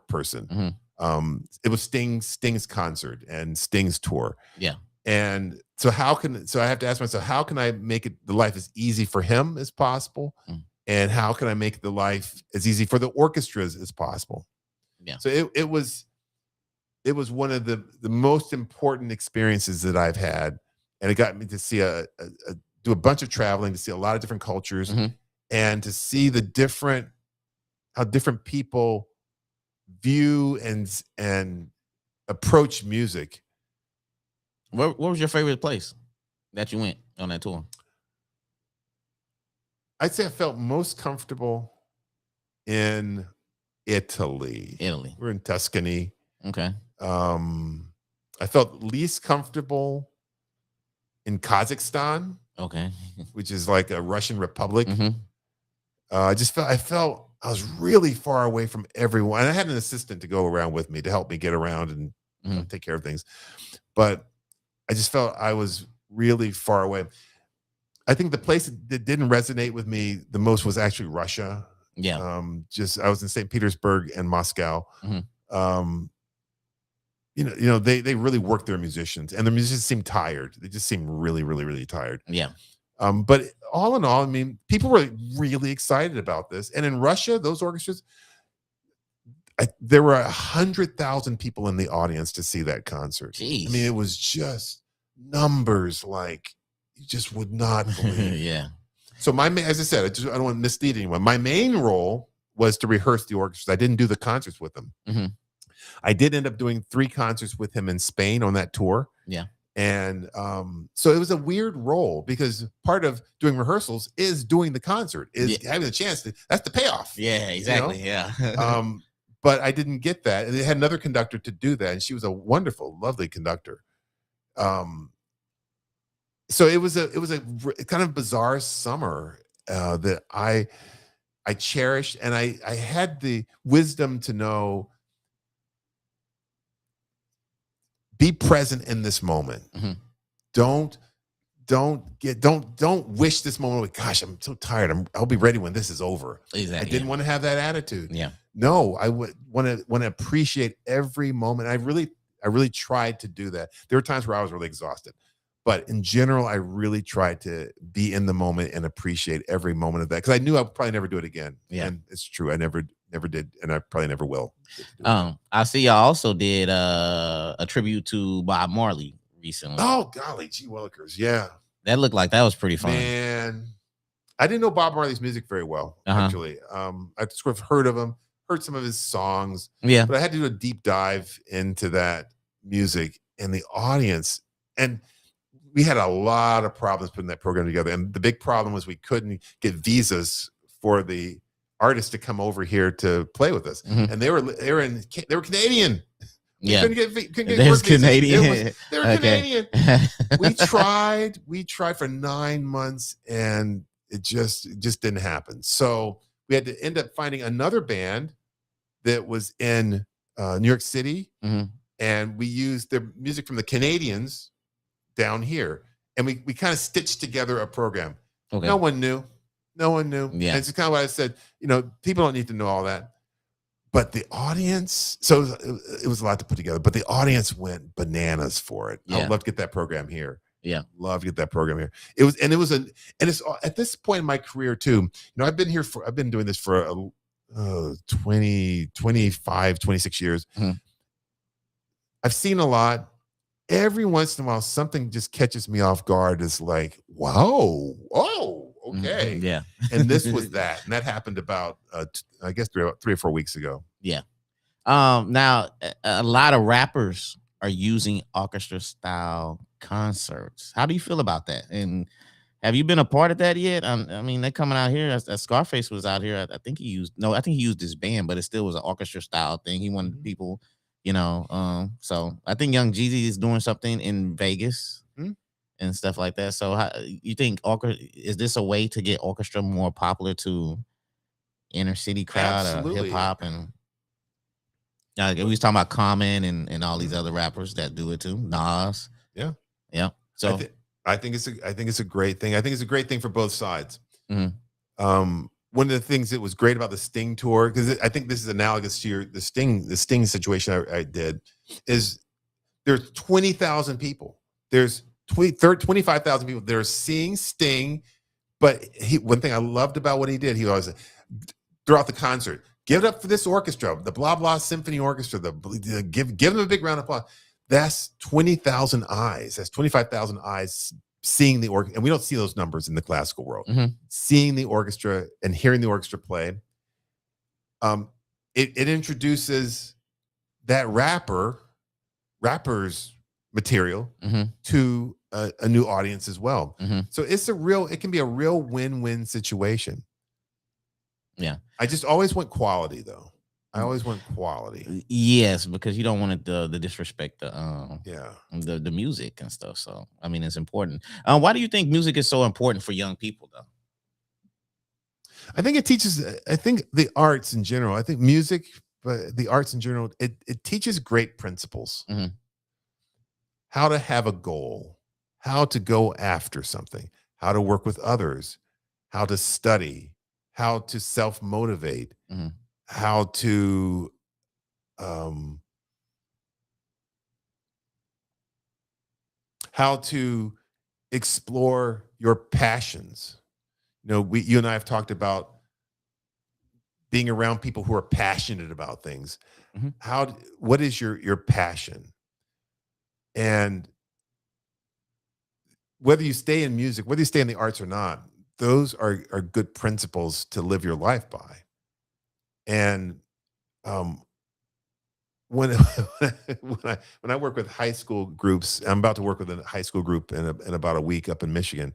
person. Mhm. It was Sting's concert and Sting's tour. Yeah. And so I have to ask myself, how can I make the life as easy for him as possible? And how can I make the life as easy for the orchestras as possible? Yeah. So it was one of the most important experiences that I've had. And it got me to see do a bunch of traveling, to see a lot of different cultures, and to see how different people view and approach music. What was your favorite place that you went on that tour? I'd say I felt most comfortable in Italy. We're in Tuscany. Okay. I felt least comfortable in Kazakhstan. Okay. Which is like a Russian republic. Mm-hmm. I felt I was really far away from everyone. And I had an assistant to go around with me to help me get around and take care of things. But I just felt I was really far away. I think the place that didn't resonate with me the most was actually Russia. Yeah. I was in St. Petersburg and Moscow. Mm-hmm. They really work their musicians, and the musicians seem tired. They just seem really, really, really tired. Yeah. But all in all, I mean, people were really excited about this. And in Russia, those orchestras, there were 100,000 people in the audience to see that concert. Jeez. I mean, it was just numbers like you just would not believe. Yeah. So as I said, I don't want to mislead anyone. My main role was to rehearse the orchestras. I didn't do the concerts with them. Mm-hmm. I did end up doing 3 concerts with him in Spain on that tour. Yeah. And so it was a weird role, because part of doing rehearsals is doing the concert, is having the chance that's the payoff. Yeah, exactly. Yeah. But I didn't get that. And they had another conductor to do that. And she was a wonderful, lovely conductor. So it was a kind of bizarre summer that I cherished. And I had the wisdom to know, be present in this moment. Mm-hmm. Don't wish this moment away. Gosh, I'm so tired. I'll be ready when this is over. Exactly. I didn't want to have that attitude. Yeah. No, I would want to appreciate every moment. I really tried to do that. There were times where I was really exhausted, but in general, I really tried to be in the moment and appreciate every moment of that, because I knew I would probably never do it again. Yeah. And it's true. I never did, and I probably never will. I see y'all also did a tribute to Bob Marley recently. Oh, golly, gee willikers. Yeah. That looked like that was pretty fun. Man, I didn't know Bob Marley's music very well, actually. I sort of heard of him, heard some of his songs. Yeah. But I had to do a deep dive into that music and the audience. And we had a lot of problems putting that program together. And the big problem was we couldn't get visas for the artists to come over here to play with us. Mm-hmm. And they were Canadian. Yeah. Couldn't get There's Canadian. They were Canadian. We tried for 9 months, and it just didn't happen. So we had to end up finding another band that was in New York City. Mm-hmm. And we used the music from the Canadians down here. And we kind of stitched together a program. Okay. No one knew. Yeah. And it's kind of what I said, people don't need to know all that. But the audience, so it was a lot to put together, but the audience went bananas for it. Yeah. I'd love to get that program here. Yeah. Love to get that program here. It's at this point in my career too, I've been doing this for 25, 26 years. Mm-hmm. I've seen a lot. Every once in a while, something just catches me off guard. Is like, wow, oh, okay. Yeah. And this was that. And that happened about, I guess, 3 or 4 weeks ago. Yeah. Now a lot of rappers are using orchestra style concerts. How do you feel about that? And have you been a part of that yet? I mean, they're coming out here. As Scarface was out here. I think he used his band, but it still was an orchestra style thing. He wanted people, so I think Young Jeezy is doing something in Vegas and stuff like that. So how, you think is this a way to get orchestra more popular to inner city crowd or Absolutely. hip hop? And we was talking about Common and all these other rappers that do it too. Nas. Yeah. So I think it's a great thing. I think it's a great thing for both sides. Mhm. One of the things that was great about the Sting tour, because I think this is analogous to the Sting situation I did, is there's 20,000 people. There's 25,000 people. They're seeing Sting, but one thing I loved about what he did, he always throughout the concert, give it up for this orchestra, the blah blah Symphony Orchestra. Give them a big round of applause. That's 20,000 eyes. That's 25,000 eyes seeing the orchestra, and we don't see those numbers in the classical world. Seeing the orchestra and hearing the orchestra play, it introduces that rapper's material to a new audience as well. So it can be a real win-win situation. Yeah, I just always want quality, though. I always want quality. Yes, because you don't want it to disrespect the music and stuff. So I mean, it's important. Why do you think music is so important for young people, though? I think it teaches. I think the arts in general. I think music, but the arts in general, it teaches great principles. How to have a goal, how to go after something, how to work with others, how to study, how to self-motivate. How to explore your passions. You and I have talked about being around people who are passionate about things. What is your passion? And whether you stay in music, whether you stay in the arts or not, those are good principles to live your life by. And when I work with high school groups, I'm about to work with a high school group in about a week up in Michigan.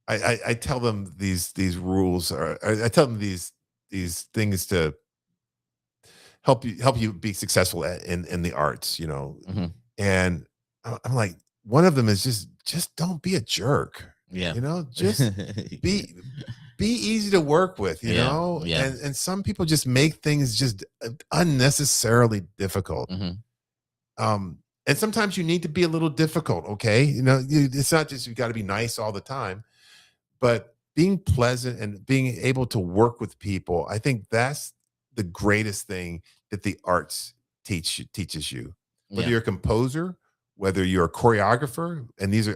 I tell them these rules, or I tell them these things to help you be successful in the arts, And I'm like, one of them is just don't be a jerk. Just be easy to work with, and some people just make things just unnecessarily difficult. And sometimes you need to be a little difficult. Okay. It's not just, you got to be nice all the time, but being pleasant and being able to work with people. I think that's the greatest thing that the arts teaches you, whether you're a composer, whether you're a choreographer,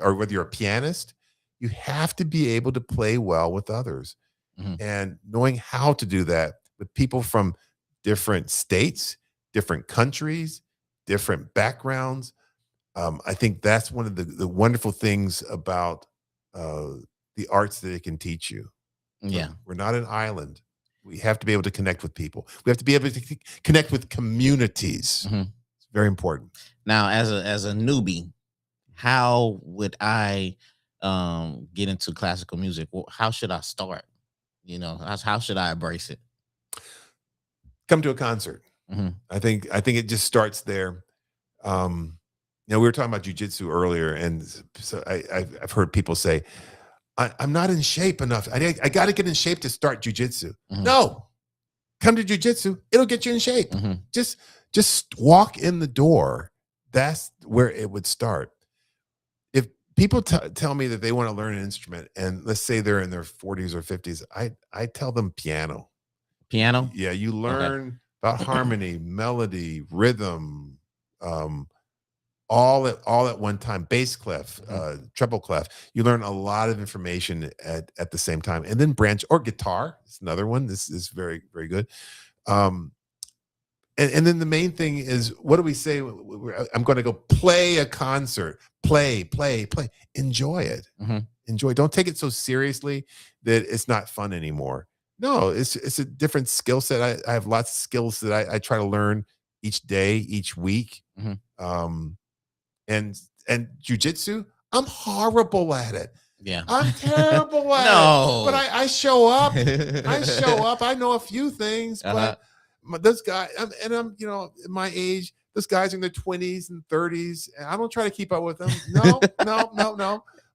or whether you're a pianist. You have to be able to play well with others, and knowing how to do that with people from different states, different countries, different backgrounds. I think that's one of the wonderful things about the arts that it can teach you. We're not an island. We have to be able to connect with people. We have to be able to connect with communities. It's very important. Now, as a newbie, how would I get into classical music? How should I start? How should I embrace it? Come to a concert. I think it just starts there. We were talking about jujitsu earlier, and so I've heard people say, I'm not in shape enough. I got to get in shape to start jujitsu. No, come to jujitsu. It'll get you in shape. Just walk in the door. That's where it would start. If people tell me that they want to learn an instrument, and let's say they're in their 40s or 50s, I tell them piano. Piano? Yeah, you learn about harmony, melody, rhythm, all at one time. Bass clef, treble clef. You learn a lot of information at the same time, and then branch, or guitar. It's another one. This is very, very good. And and then the main thing is, what do we say? I'm going to go play a concert. Play. Enjoy it. Enjoy. Don't take it so seriously that it's not fun anymore. No, it's a different skill set. I have lots of skills that I try to learn each day, each week. And jujitsu, I'm horrible at it. Yeah, I'm terrible at it. But I show up. I know a few things, but this guy, and I'm, my age, this guy's in their 20s and 30s, and I don't try to keep up with them. No.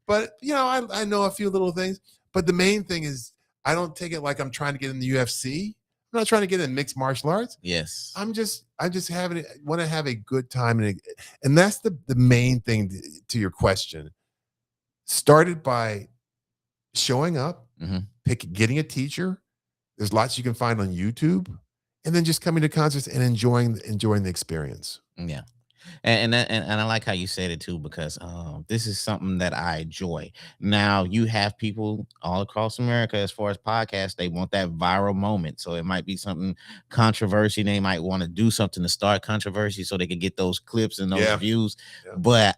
But I know a few little things. But the main thing is, I don't take it like I'm trying to get in the UFC. I'm not trying to get in mixed martial arts. Yes. I'm just want to have a good time. And that's the main thing to your question. Started by showing up, getting a teacher. There's lots you can find on YouTube, and then just coming to concerts and enjoying the experience. Yeah. And I like how you said it too, because this is something that I enjoy. Now, you have people all across America, as far as podcasts, they want that viral moment. So it might be something controversy. They might want to do something to start controversy so they can get those clips and those views. Yeah. But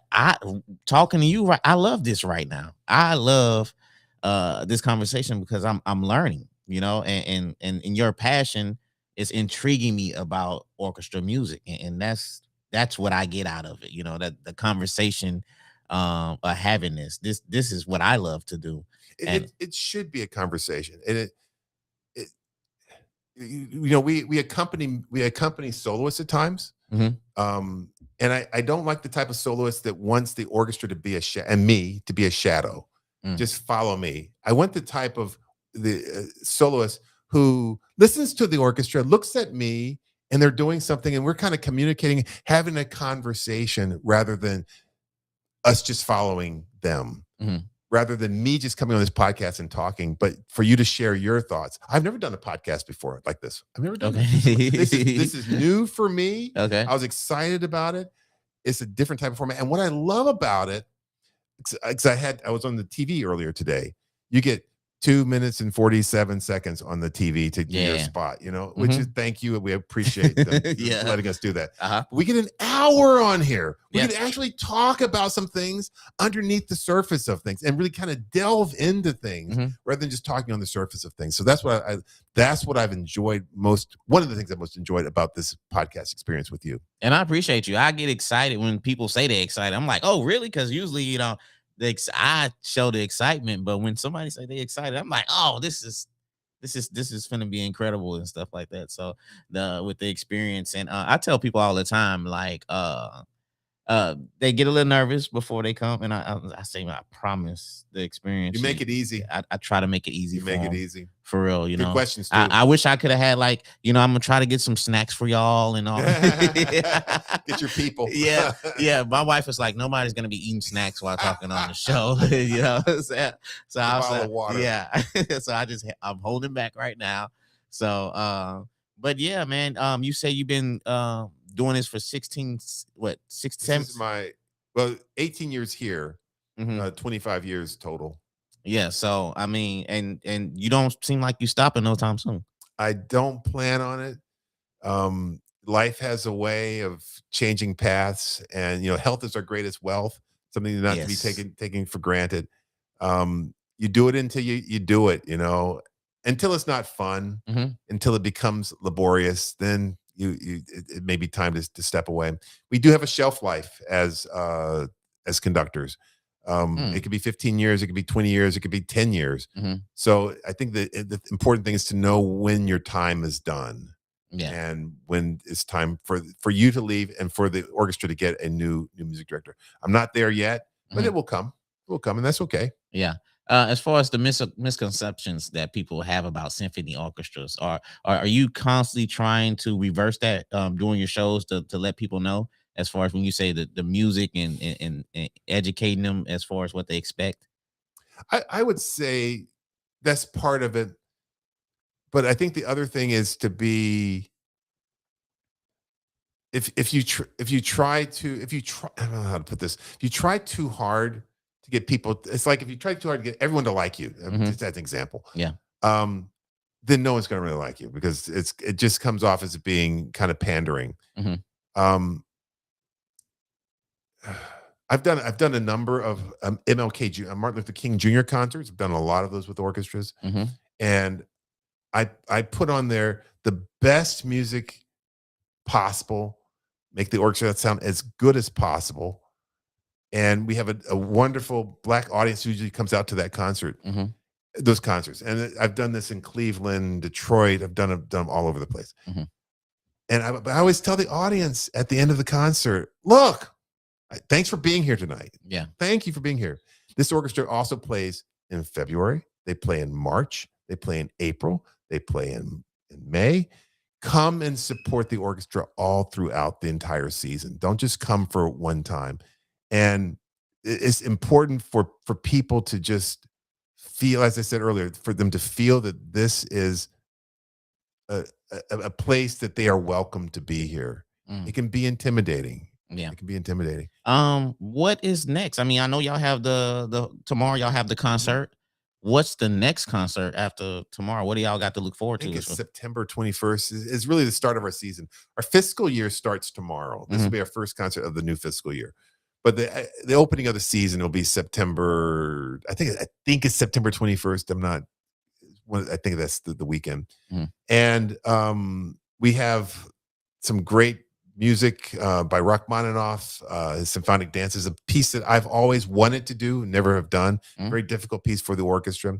talking to you, I love this right now. I love this conversation because I'm learning, and your passion is intriguing me about orchestra music, and that's what I get out of it. That the conversation having this is what I love to do. It should be a conversation. And we accompany soloists at times. And I don't like the type of soloist that wants the orchestra to be and me to be a shadow. Just follow me. I want the type of the soloist who listens to the orchestra, looks at me, and they're doing something, and we're kind of communicating, having a conversation, rather than us just following them, rather than me just coming on this podcast and talking, but for you to share your thoughts. I've never done a podcast before like this. I've never done this. This is new for me. Okay. I was excited about it. It's a different type of format. And what I love about it, because I was on the TV earlier today, you get 2 minutes and 47 seconds on the TV to get your spot, which is, thank you. We appreciate them letting us do that. We get an hour on here. We can actually talk about some things underneath the surface of things and really kind of delve into things rather than just talking on the surface of things. So that's what I've enjoyed most. One of the things I most enjoyed about this podcast experience with you. And I appreciate you. I get excited when people say they're excited. I'm like, oh, really? Because usually, I show the excitement, but when somebody say they excited, I'm like, oh, this is going to be incredible and stuff like that. So with the experience, and I tell people all the time, like, they get a little nervous before they come, and I say, I promise the experience. You make it easy. I try to make it easy. Make it easy for real. Good questions too. I wish I could have had, like, I'm gonna try to get some snacks for y'all and all. Get your people. Yeah. My wife is like, nobody's gonna be eating snacks while talking on the show. So I was like, water. So I'm holding back right now. So but yeah, man. You say you've been doing this for 16, what, 6, 7? This is 18 years here, 25 years total. Yeah. So, I mean, and you don't seem like you stopping no time soon. I don't plan on it. Life has a way of changing paths, and, health is our greatest wealth, something not to be taken for granted. You do it until you do it, until it's not fun, until it becomes laborious, then it may be time to step away. We do have a shelf life as conductors. It could be 15 years, it could be 20 years, it could be 10 years. So I think the important thing is to know when your time is done, and when it's time for you to leave and for the orchestra to get a new music director. I'm not there yet, but it will come. It will come, and that's okay. Yeah. As far as the misconceptions that people have about symphony orchestras, are you constantly trying to reverse that during your shows to let people know, as far as when you say the music and educating them as far as what they expect? I would say that's part of it, but I think the other thing is to be, if you try, I don't know how to put this. If you try too hard to get people, it's like if you try too hard to get everyone to like you, just as an example. Yeah. then no one's going to really like you because it just comes off as being kind of pandering. Mm-hmm. Um, I've done a number of Martin Luther King Jr. concerts. I've done a lot of those with orchestras, Mm-hmm. and I put on there the best music possible, make the orchestra sound as good as possible, and we have a wonderful Black audience who usually comes out to that concert, Mm-hmm. those concerts. And I've done this in Cleveland, Detroit. I've done them all over the place. Mm-hmm. And I always tell the audience at the end of the concert, look, thanks for being here tonight. Yeah. Thank you for being here. This orchestra also plays in February. They play in March. They play in April. They play in May. Come and support the orchestra all throughout the entire season. Don't just come for one time. And it's important for people to just feel, as I said earlier, for them to feel that this is a place that they are welcome to be here. It can be intimidating. Yeah. It can be intimidating. What is next? I mean, I know y'all have the tomorrow y'all have the concert. What's the next concert after tomorrow? What do y'all got to look forward I think to? it's September 21st is really the start of our season. Our fiscal year starts tomorrow. This will be our first concert of the new fiscal year. But the opening of the season will be September. I think it's September 21st. I think that's the weekend. And we have some great music by Rachmaninoff. His symphonic dance is a piece that I've always wanted to do, never have done. Very difficult piece for the orchestra.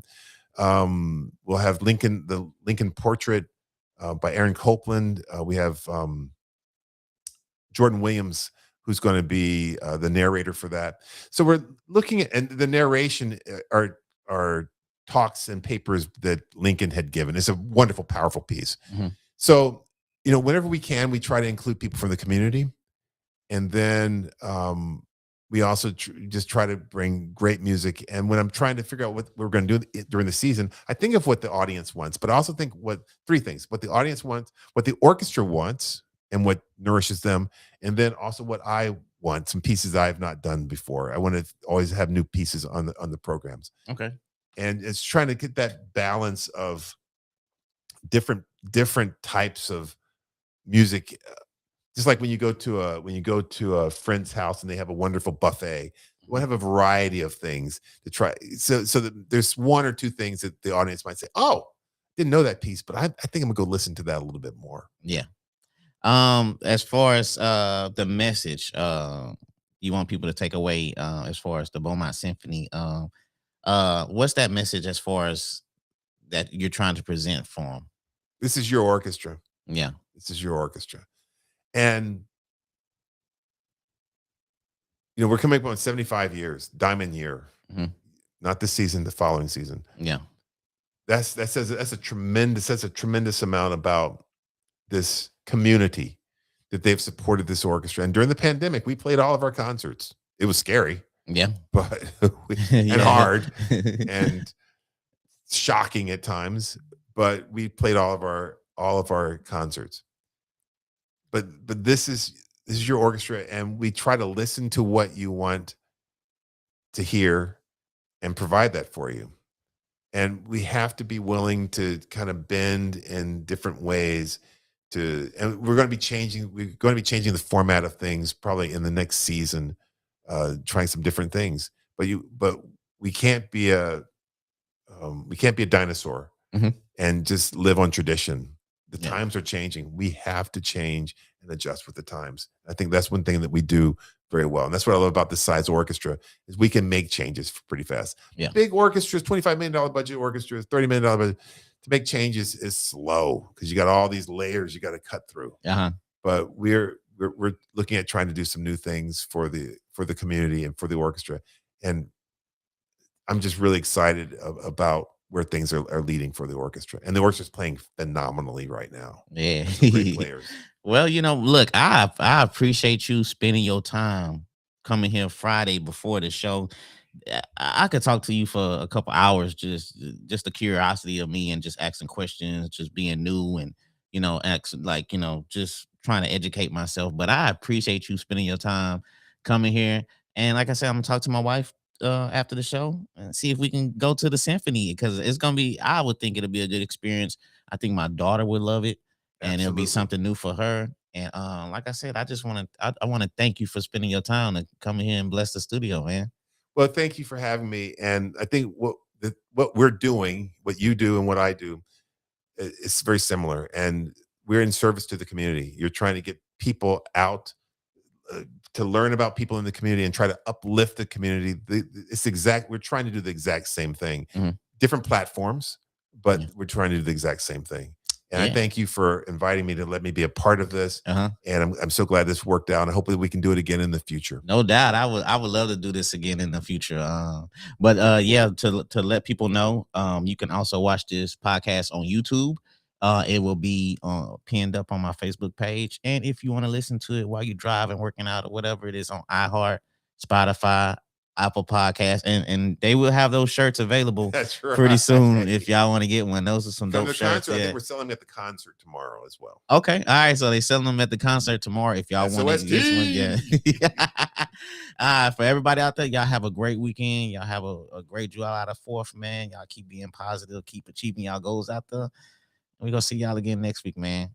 We'll have the Lincoln Portrait by Aaron Copland. We have Jordan Williams, who's going to be the narrator for that. So we're looking at, and the narration are talks and papers that Lincoln had given. It's a wonderful, powerful piece. So, whenever we can, we try to include people from the community. And then we also just try to bring great music. And when I'm trying to figure out what we're going to do during the season, I think of what the audience wants, but I also think three things: what the audience wants, what the orchestra wants, and what nourishes them. And then also what I want, some pieces I have not done before. I want to always have new pieces on the programs. Okay. And it's trying to get that balance of different types of music. Just like when you go to a friend's house and they have a wonderful buffet, you want to have a variety of things to try. So that there's one or two things that the audience might say, "Oh, didn't know that piece, but I think I'm gonna go listen to that a little bit more." Yeah. As far as the message you want people to take away as far as the Beaumont Symphony, what's that message as far as that you're trying to present for them? This is your orchestra. Yeah. This is your orchestra. And we're coming up on 75 years, diamond year. Not this season, the following season. Yeah. That says a tremendous amount about this community that they've supported this orchestra. And during the pandemic, we played all of our concerts. It was scary. Yeah. But and hard and shocking at times, but we played all of our concerts. But this is your orchestra, and we try to listen to what you want to hear and provide that for you. And we have to be willing to kind of bend in different ways and we're going to be changing the format of things probably in the next season, trying some different things. But we can't be a dinosaur and just live on tradition. The times are changing. We have to change and adjust with the times. I think that's one thing that we do very well. And that's what I love about this size orchestra is we can make changes pretty fast. Yeah. Big orchestras, $25 million budget orchestras, $30 million budget, to make changes is slow because you got all these layers you got to cut through. But we're looking at trying to do some new things for the community and for the orchestra. And I'm just really excited about where things are leading for the orchestra. And the orchestra's playing phenomenally right now. Yeah. Great players. Well, look, I appreciate you spending your time coming here Friday before the show. I could talk to you for a couple hours, just the curiosity of me and just asking questions, just being new and, just trying to educate myself. But I appreciate you spending your time coming here. And like I said, I'm gonna talk to my wife after the show and see if we can go to the symphony, because it's gonna be. I would think it'll be a good experience. I think my daughter would love it, and it'll be Absolutely. something new for her. And like I said, I just want to I want to thank you for spending your time to come here and bless the studio, man. Well, thank you for having me. And I think what we're doing, what you do and what I do, is very similar. And we're in service to the community. You're trying to get people out to learn about people in the community and try to uplift the community. We're trying to do the exact same thing. Mhm. Different platforms, but Yeah. we're trying to do the exact same thing. And I Yeah. thank you for inviting me to let me be a part of this. Uh-huh. And I'm so glad this worked out. And hopefully we can do it again in the future. No doubt. I would love to do this again in the future. But yeah, to let people know, you can also watch this podcast on YouTube. It will be pinned up on my Facebook page. And if you want to listen to it while you're driving, working out, or whatever it is, on iHeart, Spotify, Apple Podcasts, and they will have those shirts available That's right. pretty soon if y'all want to get one. Those are some Come dope to the shirts. concert. I Yeah. think we're selling them at the concert tomorrow as well. Okay. All right. So they selling them at the concert tomorrow. If y'all want to get one, yeah. For everybody out there, y'all have a great weekend. Y'all have a great July the 4th, man. Y'all keep being positive, keep achieving y'all goals out there. We're gonna see y'all again next week, man.